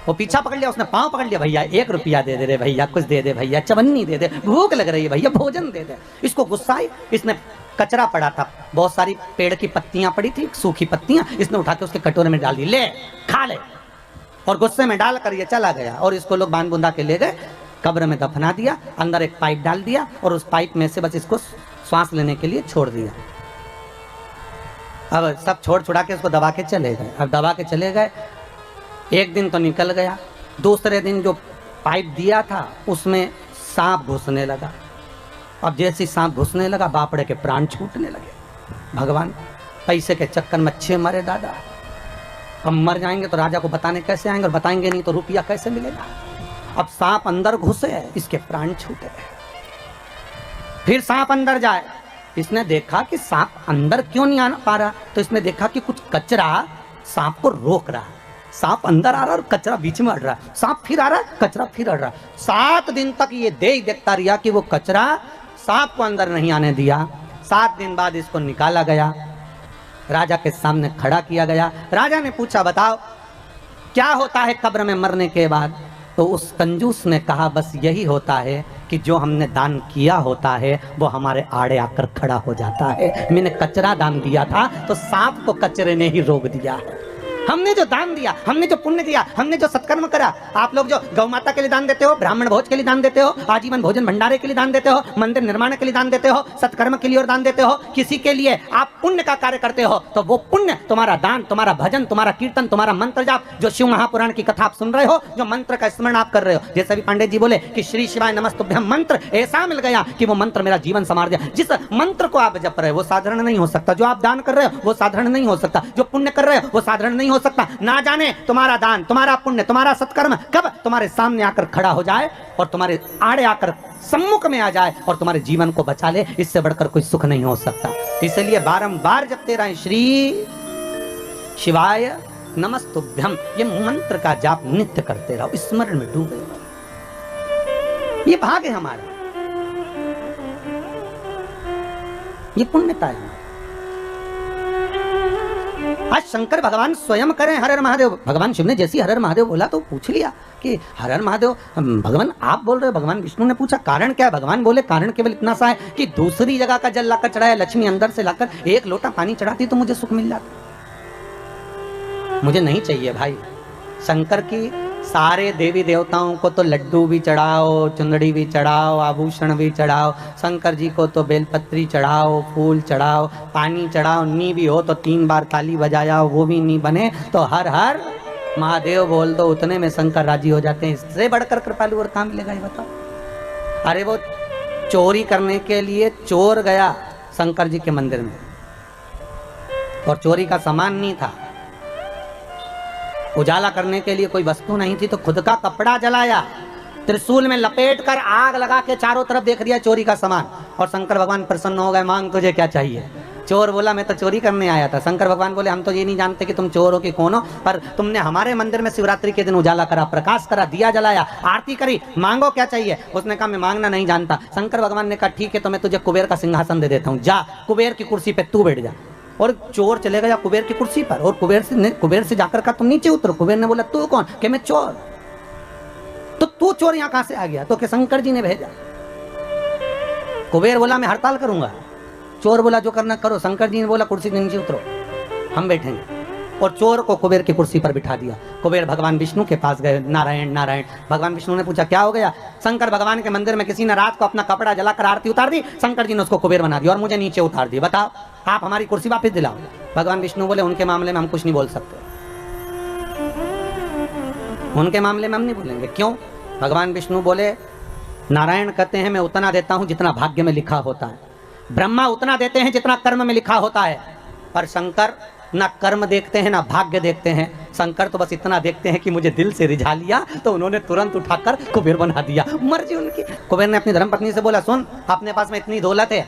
वो पीछा पकड़ लिया, उसने पांव पकड़ लिया, भैया 1 रुपया दे दे रे भैया, कुछ दे दे भैया, चवन्नी दे दे, भूख लग रही है भैया, भोजन दे दे। इसको गुस्सा आई, इसने कचरा पड़ा था, बहुत सारी पेड़ की पत्तियां पड़ी थी, सूखी पत्तियां, इसने उठा के उसके कटोरे में डाल दी, ले खा ले। और गुस्से में डालकर ये चला गया और इसको लोग बांध बुंदा के ले गए, कब्र में दफना दिया, अंदर एक पाइप डाल दिया और उस पाइप में से बस इसको श्वास लेने के लिए छोड़ दिया। अब सब छोड़ छुड़ा के उसको दबा के चले गए। अब दबा के चले गए, एक दिन तो निकल गया, दूसरे दिन जो पाइप दिया था उसमें सांप घुसने लगा। अब जैसे सांप घुसने लगा बापड़े के प्राण छूटने लगे। भगवान पैसे के चक्कर में 6 मरे दादा, अब मर जाएंगे तो राजा को बताने कैसे आएंगे और बताएंगे नहीं तो रुपया कैसे मिलेगा। अब सांप अंदर घुसे, इसके प्राण छूटे। फिर सांप अंदर जाए, इसने देखा कि सांप अंदर क्यों नहीं आ पा रहा, तो इसने देखा कि कुछ कचरा सांप को रोक रहा है। सांप अंदर आ रहा और कचरा बीच में अड़ रहा है, सांप फिर आ रहा है, कचरा फिर अड़ रहा है। 7 दिन तक ये देखता रहा कि वो कचरा सांप को अंदर नहीं आने दिया। 7 दिन बाद इसको निकाला गया, राजा के सामने खड़ा किया गया। राजा ने पूछा बताओ क्या होता है कब्र में मरने के बाद। तो उस कंजूस ने कहा बस यही होता है कि जो हमने दान किया होता है वो हमारे आड़े आकर खड़ा हो जाता है। मैंने कचरा दान दिया था तो सांप को कचरे ने ही रोक दिया है। हमने जो दान दिया, हमने जो पुण्य किया, हमने जो सत्कर्म करा, आप लोग जो गौ माता के लिए दान देते हो, ब्राह्मण भोज के लिए दान देते हो, आजीवन भोजन भंडारे के लिए दान देते हो, मंदिर निर्माण के लिए दान देते हो, सत्कर्म के लिए और दान देते हो, किसी के लिए आप पुण्य का कार्य करते हो, तो वो पुण्य तुम्हारा दान, तुम्हारा भजन, तुम्हारा कीर्तन, तुम्हारा मंत्र जाप, जो शिव महापुराण की कथा आप सुन रहे हो, जो मंत्र का स्मरण आप कर रहे हो, जैसे भी पांडे जी बोले कि श्री शिवाय नमस्तुभ्यम मंत्र ऐसा मिल गया कि वो मंत्र मेरा जीवन संवार दिया। जिस मंत्र को आप जप रहे हो वो साधारण नहीं हो सकता, जो आप दान कर रहे हो वो साधारण नहीं हो सकता, जो पुण्य कर रहे हो वो साधारण नहीं हो सकता। ना जाने तुम्हारा दान, तुम्हारा पुण्य, तुम्हारा सत्कर्म कब तुम्हारे सामने आकर खड़ा हो जाए और तुम्हारे आड़े आकर सम्मुख में आ जाए और तुम्हारे जीवन को बचा ले, इससे बढ़कर कोई सुख नहीं हो सकता। इसलिए बारंबार जपते रहें श्री शिवाय नमस्तुभ्यम, ये मंत्र का जाप नित्य करते रहो, स्मरण में डूबे रहो। ये भाग है हमारा, ये पुण्यता है। आज शंकर भगवान स्वयं करें हर हर महादेव। भगवान शिव ने जैसी हर हर महादेव बोला तो पूछ लिया कि हर हर महादेव भगवान आप बोल रहे हो। भगवान विष्णु ने पूछा कारण क्या है? भगवान बोले कारण केवल इतना सा है कि दूसरी जगह का जल लाकर चढ़ाया, लक्ष्मी अंदर से लाकर एक लोटा पानी चढ़ाती तो मुझे सुख मिल जाता, मुझे नहीं चाहिए भाई। शंकर की सारे देवी देवताओं को तो लड्डू भी चढ़ाओ, चुंदड़ी भी चढ़ाओ, आभूषण भी चढ़ाओ, शंकर जी को तो बेलपत्री चढ़ाओ, फूल चढ़ाओ, पानी चढ़ाओ, नी भी हो तो 3 बार ताली बजाया वो भी नी बने तो हर हर महादेव बोल दो, उतने में शंकर राजी हो जाते हैं। इससे बढ़कर कृपालु और काम मिलेगा ये बताओ। अरे वो चोरी करने के लिए चोर गया शंकर जी के मंदिर में और चोरी का सामान नहीं था, उजाला करने के लिए कोई वस्तु नहीं थी, तो खुद का कपड़ा जलाया, त्रिशूल में लपेट कर आग लगा के चारों तरफ देख दिया चोरी का सामान। और शंकर भगवान प्रसन्न हो गए, मांग तुझे क्या चाहिए? चोर बोला मैं तो चोरी करने आया था। शंकर भगवान बोले हम तो ये नहीं जानते कि तुम चोर हो कि कौन हो, पर तुमने हमारे मंदिर में शिवरात्रि के दिन उजाला करा, प्रकाश करा, दिया जलाया, आरती करी, मांगो क्या चाहिए? उसने कहा मैं मांगना नहीं जानता। शंकर भगवान ने कहा ठीक है तो मैं तुझे कुबेर का सिंहासन दे देता हूँ, जा कुबेर की कुर्सी पे तू बैठ जा। और चोर चले गया कुबेर की कुर्सी पर और कुबेर से जाकर कहा तुम नीचे उतरो। कुबेर ने बोला तू कौन? कि मैं चोर। तो तू चोर यहाँ कहां से आ गया? तो कि शंकर जी ने भेजा। कुबेर बोला मैं हड़ताल करूंगा। चोर बोला जो करना करो। शंकर जी ने बोला कुर्सी से नीचे उतरो, हम बैठेंगे। और चोर को कुबेर की कुर्सी पर बिठा दिया। कुबेर भगवान विष्णु के पास गए, नारायण नारायण। भगवान विष्णु ने पूछा क्या हो गया? शंकर भगवान के मंदिर में किसी ने रात को अपना कपड़ा जलाकर आरती उतार दी, शंकर जी ने उसको कुबेर बना दिया और मुझे नीचे उतार दिया, बताओ आप हमारी कुर्सी वापस दिलाओ। भगवान विष्णु बोले उनके मामले में हम कुछ नहीं बोल सकते, उनके मामले में हम नहीं बोलेंगे। क्यों? भगवान विष्णु बोले नारायण कहते हैं मैं उतना देता हूं जितना भाग्य में लिखा होता है, ब्रह्मा उतना देते हैं जितना कर्म में लिखा होता है, पर शंकर ना कर्म देखते हैं ना भाग्य देखते हैं। शंकर तो बस इतना देखते हैं कि मुझे दिल से रिझा लिया तो उन्होंने तुरंत उठाकर कुबेर बना दिया, मर्जी उनकी। कुबेर ने अपनी धर्मपत्नी से बोला सुन अपने पास में इतनी दौलत है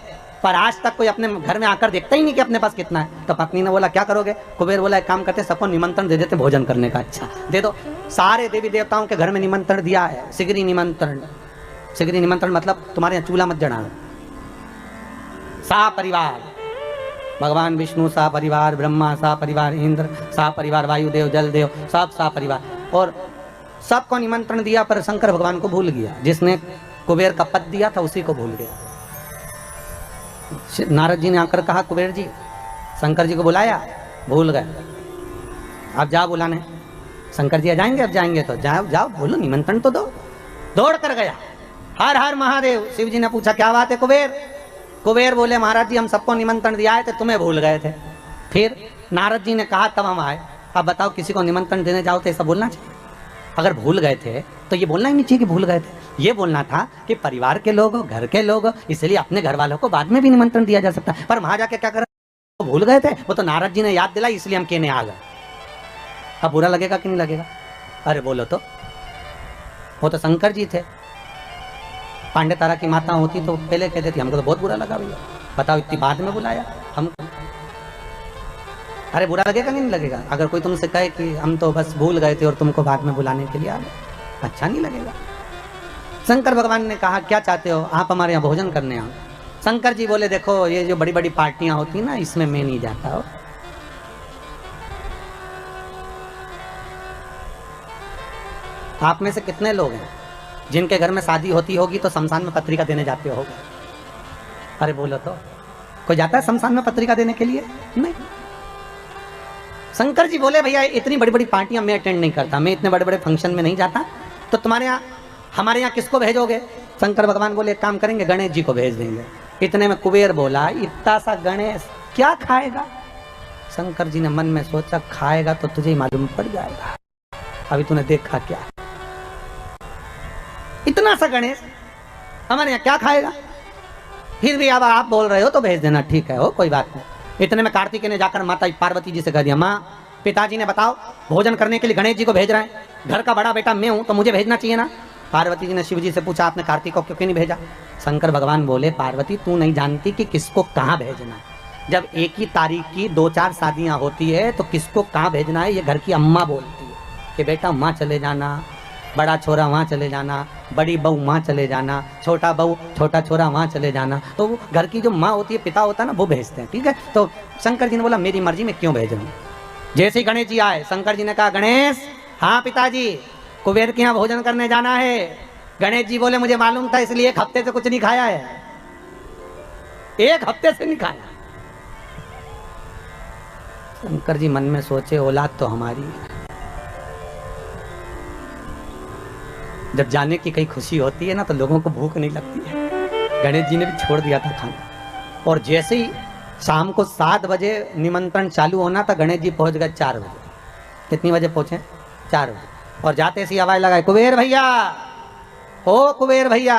पर आज तक कोई अपने घर में आकर देखता ही नहीं कि अपने पास कितना है। तो पत्नी ने बोला क्या करोगे? कुबेर बोला एक काम करते सबको निमंत्रण दे देते भोजन करने का। अच्छा दे दो। सारे देवी देवताओं के घर में निमंत्रण दिया है, सिगरी निमंत्रण। सिगरी निमंत्रण मतलब तुम्हारे यहाँ चूल्हा मत जलाना। सा परिवार भगवान विष्णु, सा परिवार ब्रह्मा, सा परिवार इंद्र, सा परिवार वायुदेव, जलदेव, सब सा परिवार, और सबको निमंत्रण दिया पर शंकर भगवान को भूल गया। जिसने कुबेर का पद दिया था उसी को भूल गया। नारद जी ने आकर कहा कुबेर जी शंकर जी को बुलाया, भूल गए, आप जाओ बुलाने। शंकर जी आ जाएंगे? अब जाएंगे तो जाओ जाओ बोलो निमंत्रण तो दो। दौड़ कर गया, हर हर महादेव। शिव जी ने पूछा क्या बात है कुबेर? कुबेर बोले महाराज जी हम सबको निमंत्रण दिया है थे, तुम्हें भूल गए थे। फिर नारद जी ने कहा तब हम आए। अब बताओ किसी को निमंत्रण देने जाओ तो ऐसा बोलना चाहिए? अगर भूल गए थे तो ये बोलना ही नहीं चाहिए कि भूल गए थे, ये बोलना था कि परिवार के लोग हो, घर के लोग हो, इसलिए अपने घर वालों को बाद में भी निमंत्रण दिया जा सकता है। पर वहां जाके क्या कर भूल गए थे, वो तो नारद जी ने याद दिलाई इसलिए हम कहने आ गए। अब बुरा लगेगा कि नहीं लगेगा? अरे बोलो तो, वो तो शंकर जी थे। पांडे तारा की माता होती तो पहले कहते थे, हमको तो बहुत बुरा लगा भैया, बताओ इतनी बाद में बुलाया हम। अरे बुरा लगेगा नहीं लगेगा? अगर कोई तुमसे कहे कि हम तो बस भूल गए थे और तुमको बाद में बुलाने के लिए आ गए, अच्छा नहीं लगेगा। शंकर भगवान ने कहा क्या चाहते हो? आप हमारे यहाँ भोजन करने आओ। शंकर जी बोले देखो ये जो बड़ी बड़ी पार्टियां होती ना इसमें मैं नहीं जाता हो। आप में से कितने लोग हैं जिनके घर में शादी होती होगी तो शमशान में पत्रिका देने जाते हो? अरे बोलो तो, कोई जाता है शमशान में पत्रिका देने के लिए? नहीं। शंकर जी बोले भैया इतनी बड़ी बड़ी पार्टियां मैं अटेंड नहीं करता, मैं इतने बड़े बड़े फंक्शन में नहीं जाता, तो तुम्हारे यहाँ हमारे यहाँ किसको भेजोगे? शंकर भगवान बोले एक काम करेंगे, गणेश जी को भेज देंगे। इतने में कुबेर बोला इतना सा गणेश क्या खाएगा? शंकर जी ने मन में सोचा खाएगा तो तुझे ही मालूम पड़ जाएगा, अभी तूने देखा क्या, इतना सा गणेश हमारे यहाँ क्या खाएगा? फिर भी अब आप बोल रहे हो तो भेज देना, ठीक है, हो कोई बात नहीं। इतने में कार्तिकेय ने जाकर माता पार्वती जी से कह दिया, माँ पिताजी ने बताओ भोजन करने के लिए गणेश जी को भेज रहे हैं, घर का बड़ा बेटा मैं हूं तो मुझे भेजना चाहिए ना। पार्वती जी ने शिव जी से पूछा आपने कार्तिक को क्यों नहीं भेजा? शंकर भगवान बोले पार्वती तू नहीं जानती कि किसको कहाँ भेजना है, जब एक ही तारीख की 2-4 शादियां होती है तो किसको कहाँ भेजना है ये घर की अम्मा बोलती है कि बेटा वहाँ चले जाना, बड़ा छोरा वहाँ चले जाना, बड़ी बहू वहाँ चले जाना, छोटा बहू छोटा छोरा वहाँ चले जाना, तो वो घर की जो माँ होती है पिता होता है ना वो भेजते हैं, ठीक है। तो शंकर जी ने बोला मेरी मर्जी में क्यों भेज रहा हूँ। जैसे ही गणेश जी आए शंकर जी ने कहा गणेश हाँ पिताजी कुबेर के यहाँ भोजन करने जाना है। गणेश जी बोले मुझे मालूम था इसलिए 1 हफ्ते से कुछ नहीं खाया है, 1 हफ्ते से नहीं खाया। शंकर जी मन में सोचे औलाद तो हमारी है, जब जाने की कहीं खुशी होती है ना तो लोगों को भूख नहीं लगती है। गणेश जी ने भी छोड़ दिया था खाना, और जैसे ही शाम को 7 बजे निमंत्रण चालू होना था गणेश जी पहुंच गए 4 बजे। कितनी बजे पहुंचे? 4 बजे। और जाते सी आवाज लगाए कुबेर भैया, ओ कुबेर भैया।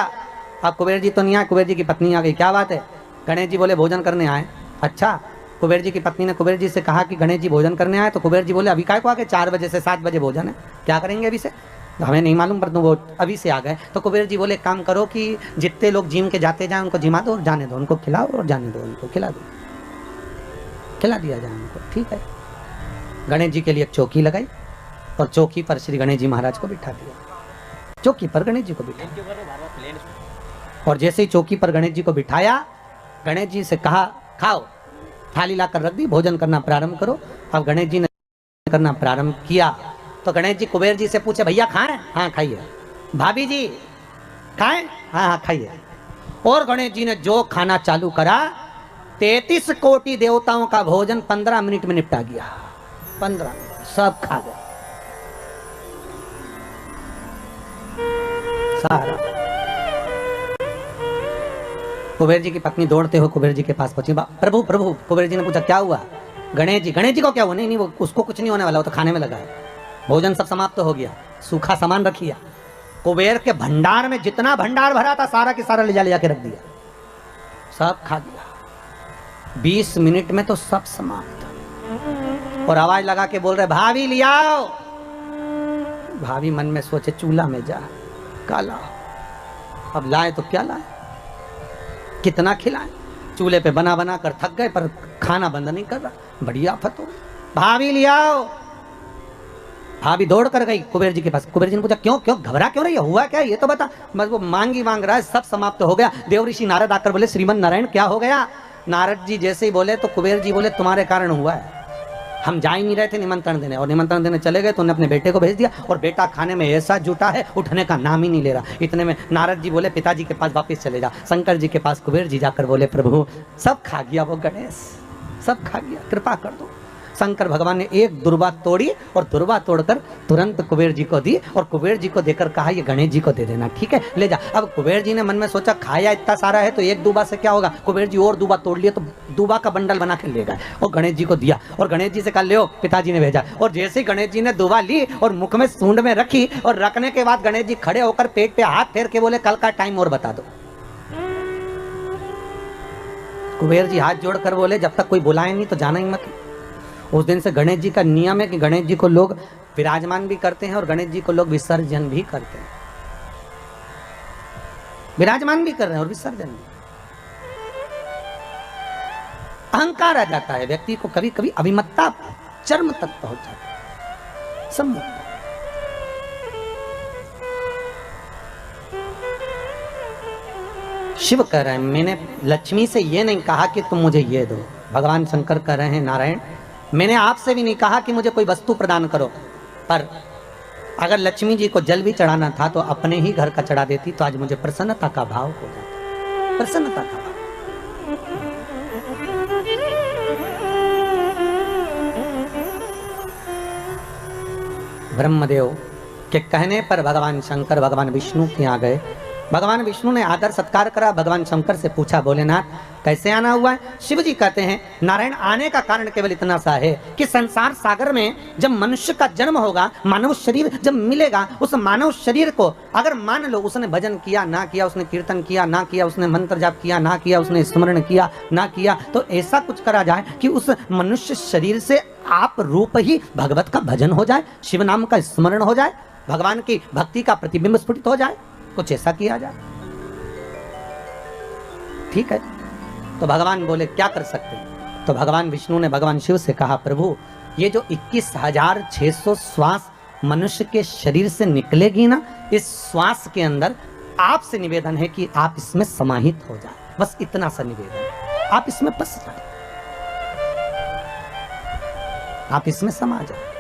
अब कुबेर जी तो नहीं आए, कुबेर जी की पत्नी आ गई, क्या बात है? गणेश जी बोले भोजन करने आए। अच्छा। कुबेर जी की पत्नी ने कुबेर जी से कहा कि गणेश जी भोजन करने आए, तो कुबेर जी बोले अभी काय को आ गए? 4 बजे से 7 बजे भोजन है, क्या करेंगे अभी से? तो हमें नहीं मालूम, पर वो अभी से आ गए। तो कुबेर जी बोले काम करो कि जितने लोग जिम के जाते जाए उनको जिमा दो और जाने दो, उनको खिलाओ और जाने दो, उनको खिला दो, खिला दिया जाए उनको, ठीक है। गणेश जी के लिए एक चौकी लगाई और चौकी पर श्री गणेश जी महाराज को बिठा दिया, चौकी पर गणेश जी को बिठा दिया। और जैसे ही चौकी पर गणेश जी को बिठाया गणेश जी से कहा खाओ, थाली लाकर रख दी, भोजन करना प्रारंभ करो। अब गणेश जी ने करना प्रारंभ किया तो गणेश जी कुबेर जी से पूछे भैया खाएं? हाँ खाइए। भाभी जी खाएं? हाँ हाँ खाइए। और गणेश जी ने जो खाना चालू करा 33 कोटि देवताओं का भोजन 15 मिनट में निपटा गया। 15 सब खा गए सारा। कुबेर जी की पत्नी दौड़ते हो कुबेर जी के पास पहुंची, प्रभु प्रभु। कुबेर जी ने पूछा क्या हुआ? गणेश जी को क्या हुआ? नहीं वो उसको कुछ नहीं होने वाला, वो तो खाने में लगा है। भोजन सब समाप्त हो गया, सूखा सामान रख लिया। कुबेर के भंडार में जितना भंडार भरा था सारा के सारा ले जा के रख दिया, सब खा दिया। 20 मिनट में तो सब समाप्त। और आवाज लगा के बोल रहे भाभी ले आओ। भाभी मन में सोचे चूल्हा में जा काला, अब लाए तो क्या लाए, कितना खिलाए। चूल्हे पे बना बना कर थक गए पर खाना बंद नहीं कर रहा, बड़ी आफत हो गई। भाभी ले आओ। भाभी दौड़ कर गई कुबेर जी के पास। कुबेर जी ने पूछा क्यों क्यों घबरा क्यों रही है, हुआ क्या ये तो बता। बस वो मांग रहा है, सब समाप्त हो गया। देव ऋषि नारद आकर बोले श्रीमन नारायण क्या हो गया? नारद जी जैसे ही बोले तो कुबेर जी बोले तुम्हारे कारण हुआ है, हम जा ही नहीं रहे थे निमंत्रण देने, और निमंत्रण देने चले गए तो उन्होंने अपने बेटे को भेज दिया, और बेटा खाने में ऐसा जुटा है उठने का नाम ही नहीं ले रहा। इतने में नारद जी बोले पिताजी के पास वापस चले जा। शंकर जी के पास कुबेर जी जाकर बोले प्रभु सब खा गया वो गणेश, सब खा गया, कृपा कर दो। शंकर भगवान ने एक दुर्बा तोड़ी और दुर्बा तोड़कर तुरंत कुबेर जी को दी, और कुबेर जी को देकर कहा ये गणेश जी को दे देना, ठीक है ले जा। अब कुबेर जी ने मन में सोचा खाया इतना सारा है तो एक दूबा से क्या होगा। कुबेर जी और दूबा तोड़ लिया तो दूबा का बंडल बना कर ले गए और गणेश जी को दिया, और गणेश जी से कहा ले पिताजी ने भेजा। और जैसे ही गणेश जी ने दूबा ली और मुख में सूंड में रखी, और रखने के बाद गणेश जी खड़े होकर पेट पे हाथ फेर के बोले कल का टाइम और बता दो। कुबेर जी हाथ जोड़कर बोले जब तक कोई बुलाए नहीं तो जाना ही मत। उस दिन से गणेश जी का नियम है कि गणेश जी को लोग विराजमान भी करते हैं और गणेश जी को लोग विसर्जन भी करते हैं, विराजमान भी कर रहे हैं और विसर्जन भी। अहंकार आ जाता है व्यक्ति को, कभी कभी अभिमत्ता चरम तक पहुंच जाती है। सम्मुख शिव कह रहे हैं मैंने लक्ष्मी से ये नहीं कहा कि तुम मुझे ये दो। भगवान शंकर कह रहे हैं नारायण मैंने आपसे भी नहीं कहा कि मुझे कोई वस्तु प्रदान करो, पर अगर लक्ष्मी जी को जल भी चढ़ाना था तो अपने ही घर का चढ़ा देती तो आज मुझे प्रसन्नता का भाव हो जाता, प्रसन्नता का भाव। ब्रह्मदेव के कहने पर भगवान शंकर भगवान विष्णु के यहाँ गए। भगवान विष्णु ने आदर सत्कार करा। भगवान शंकर से पूछा, भोलेनाथ कैसे आना हुआ है? शिव जी कहते हैं, नारायण आने का कारण केवल इतना सा है कि संसार सागर में जब मनुष्य का जन्म होगा, मानव शरीर जब मिलेगा, उस मानव शरीर को अगर मान लो उसने भजन किया ना किया, उसने कीर्तन किया ना किया, उसने मंत्र जाप किया ना किया, उसने स्मरण किया ना किया, तो ऐसा कुछ करा जाए कि उस मनुष्य शरीर से आप रूप ही भगवत का भजन हो जाए, शिव नाम का स्मरण हो जाए, भगवान की भक्ति का प्रतिबिंब स्फुटित हो जाए, कुछ ऐसा किया जाए। ठीक है, तो भगवान बोले क्या कर सकते हैं? तो भगवान विष्णु ने भगवान शिव से कहा, प्रभु ये जो 21,600 श्वास मनुष्य के शरीर से निकलेगी ना, इस श्वास के अंदर आपसे निवेदन है कि आप इसमें समाहित हो जाए। बस इतना सा निवेदन, आप इसमें बस जाए, आप इसमें समा जाए।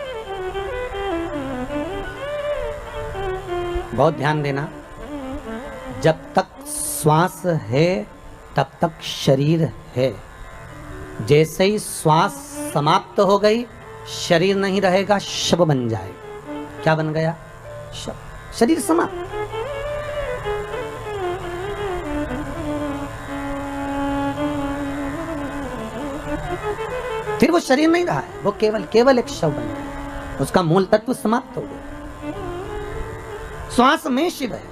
बहुत ध्यान देना, जब तक श्वास है तब तक शरीर है। जैसे ही श्वास समाप्त हो गई, शरीर नहीं रहेगा, शव बन जाएगा। क्या बन गया? शव। शरीर समाप्त। फिर वो शरीर नहीं रहा है, वो केवल एक शव बन गया, उसका मूल तत्व समाप्त हो गया। श्वास में शिव है।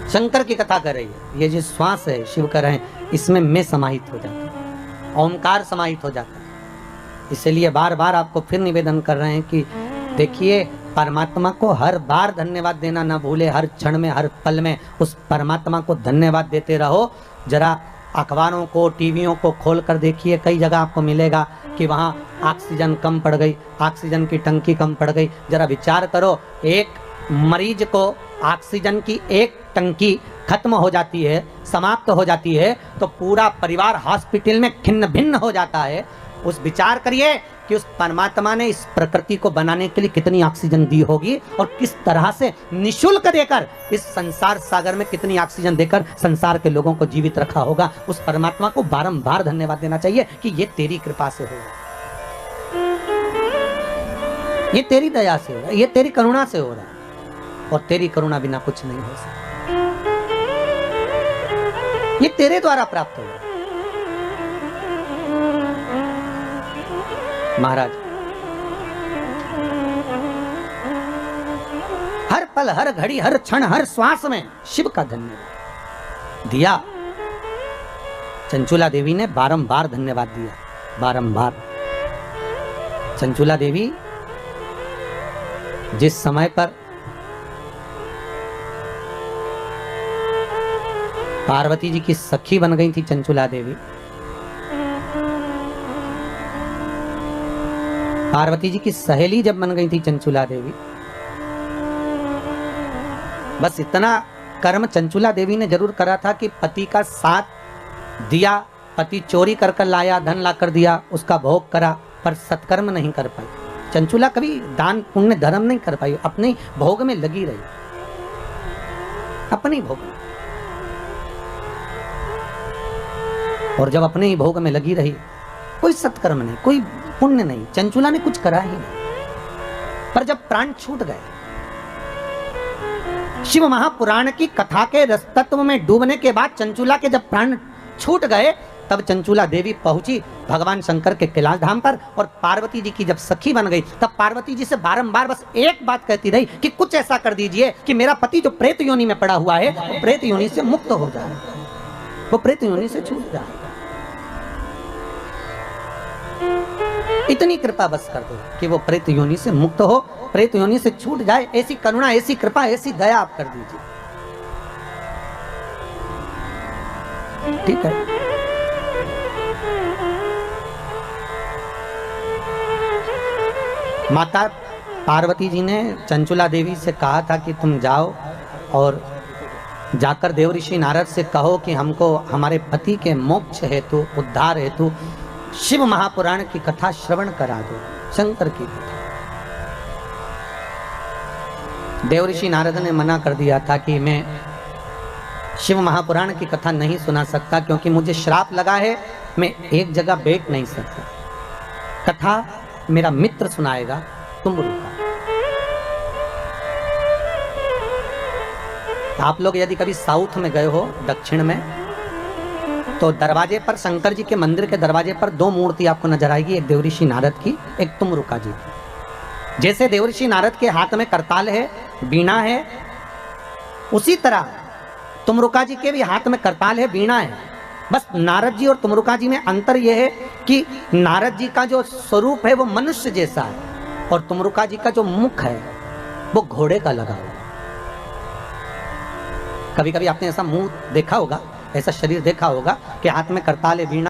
शंकर की कथा कर रही है, ये जो श्वास है शिव कर रहे हैं, इसमें मैं समाहित हो जाता है, ओंकार समाहित हो जाता है। इसलिए बार बार आपको फिर निवेदन कर रहे हैं कि देखिए, परमात्मा को हर बार धन्यवाद देना ना भूले, हर क्षण में हर पल में उस परमात्मा को धन्यवाद देते रहो। जरा अखबारों को, टीवियों को खोल कर देखिए, कई जगह आपको मिलेगा कि वहाँ ऑक्सीजन कम पड़ गई, ऑक्सीजन की टंकी कम पड़ गई। जरा विचार करो, एक मरीज को ऑक्सीजन की एक टंकी खत्म हो जाती है, समाप्त हो जाती है, तो पूरा परिवार हॉस्पिटल में खिन्न भिन्न हो जाता है। उस विचार करिए कि उस परमात्मा ने इस प्रकृति को बनाने के लिए कितनी ऑक्सीजन दी होगी और किस तरह से निशुल्क देकर इस संसार सागर में कितनी ऑक्सीजन देकर संसार के लोगों को जीवित रखा होगा। उस परमात्मा को बारंबार धन्यवाद देना चाहिए कि ये तेरी कृपा से हो रहा है, ये तेरी दया से हो रहा है, ये तेरी करुणा से हो रहा है, और तेरी करुणा बिना कुछ नहीं हो सकता, ये तेरे द्वारा प्राप्त हो रहा है। महाराज, हर पल, हर घड़ी, हर क्षण, हर श्वास में शिव का धन्यवाद दिया। चंचुला देवी ने बारंबार धन्यवाद दिया, बारंबार। चंचुला देवी जिस समय पर पार्वती जी की सखी बन गई थी, चंचुला देवी, पार्वती जी की सहेली जब बन गई थी चंचुला देवी, बस इतना कर्म चंचुला देवी ने जरूर करा था कि पति का साथ दिया, पति चोरी कर कर लाया, धन ला कर दिया, उसका भोग करा, पर सत्कर्म नहीं कर पाई। चंचुला कभी दान पुण्य धर्म नहीं कर पाई, अपने भोग में लगी रही, अपने भोग में। और जब अपने ही भोग में लगी रही, कोई सत्कर्म नहीं, कोई पुण्य नहीं, चंचुला ने कुछ करा ही नहीं। पर जब प्राण छूट गए, शिव महापुराण की कथा के रस तत्व में डूबने के बाद चंचुला के जब प्राण छूट गए, तब चंचुला देवी पहुंची भगवान शंकर के कैलाश धाम पर, और पार्वती जी की जब सखी बन गई, तब पार्वती जी से बारंबार बस एक बात कहती रही कि कुछ ऐसा कर दीजिए कि मेरा पति जो प्रेत योनि में पड़ा हुआ है, वो प्रेत योनि से मुक्त हो जाए, वो प्रेत योनि से छूट जाए। इतनी कृपा बस कर दो कि वो प्रेत योनि से मुक्त हो, प्रेत योनि से छूट जाए। ऐसी करुणा, ऐसी कृपा, ऐसी दया आप कर दीजिए। ठीक है, माता पार्वती जी ने चंचुला देवी से कहा था कि तुम जाओ और जाकर देव ऋषि नारद से कहो कि हमको हमारे पति के मोक्ष हेतु, उद्धार हेतु शिव महापुराण की कथा श्रवण करा दो, शंकर की कथा। देव ऋषि नारद ने मना कर दिया था कि मैं शिव महापुराण की कथा नहीं सुना सकता, क्योंकि मुझे श्राप लगा है, मैं एक जगह बैठ नहीं सकता। कथा मेरा मित्र सुनाएगा, तुम रुका। आप लोग यदि कभी साउथ में गए हो, दक्षिण में, तो दरवाजे पर, शंकर जी के मंदिर के दरवाजे पर 2 मूर्ति आपको नजर आएगी, एक देवऋषि नारद की, एक तुमरुका जी की। जैसे देवऋषि नारद के हाथ में करताल है, वीणा है, उसी तरह तुमरुका जी के भी हाथ में करताल है, वीणा है। बस नारद जी और तुमरुका जी में अंतर यह है कि नारद जी का जो स्वरूप है वो मनुष्य जैसा है, और तुमरुका जी का जो मुख है वो घोड़े का लगा हुआ। कभी कभी आपने ऐसा मुंह देखा होगा, ऐसा शरीर देखा होगा कि हाथ में करताल है, वीणा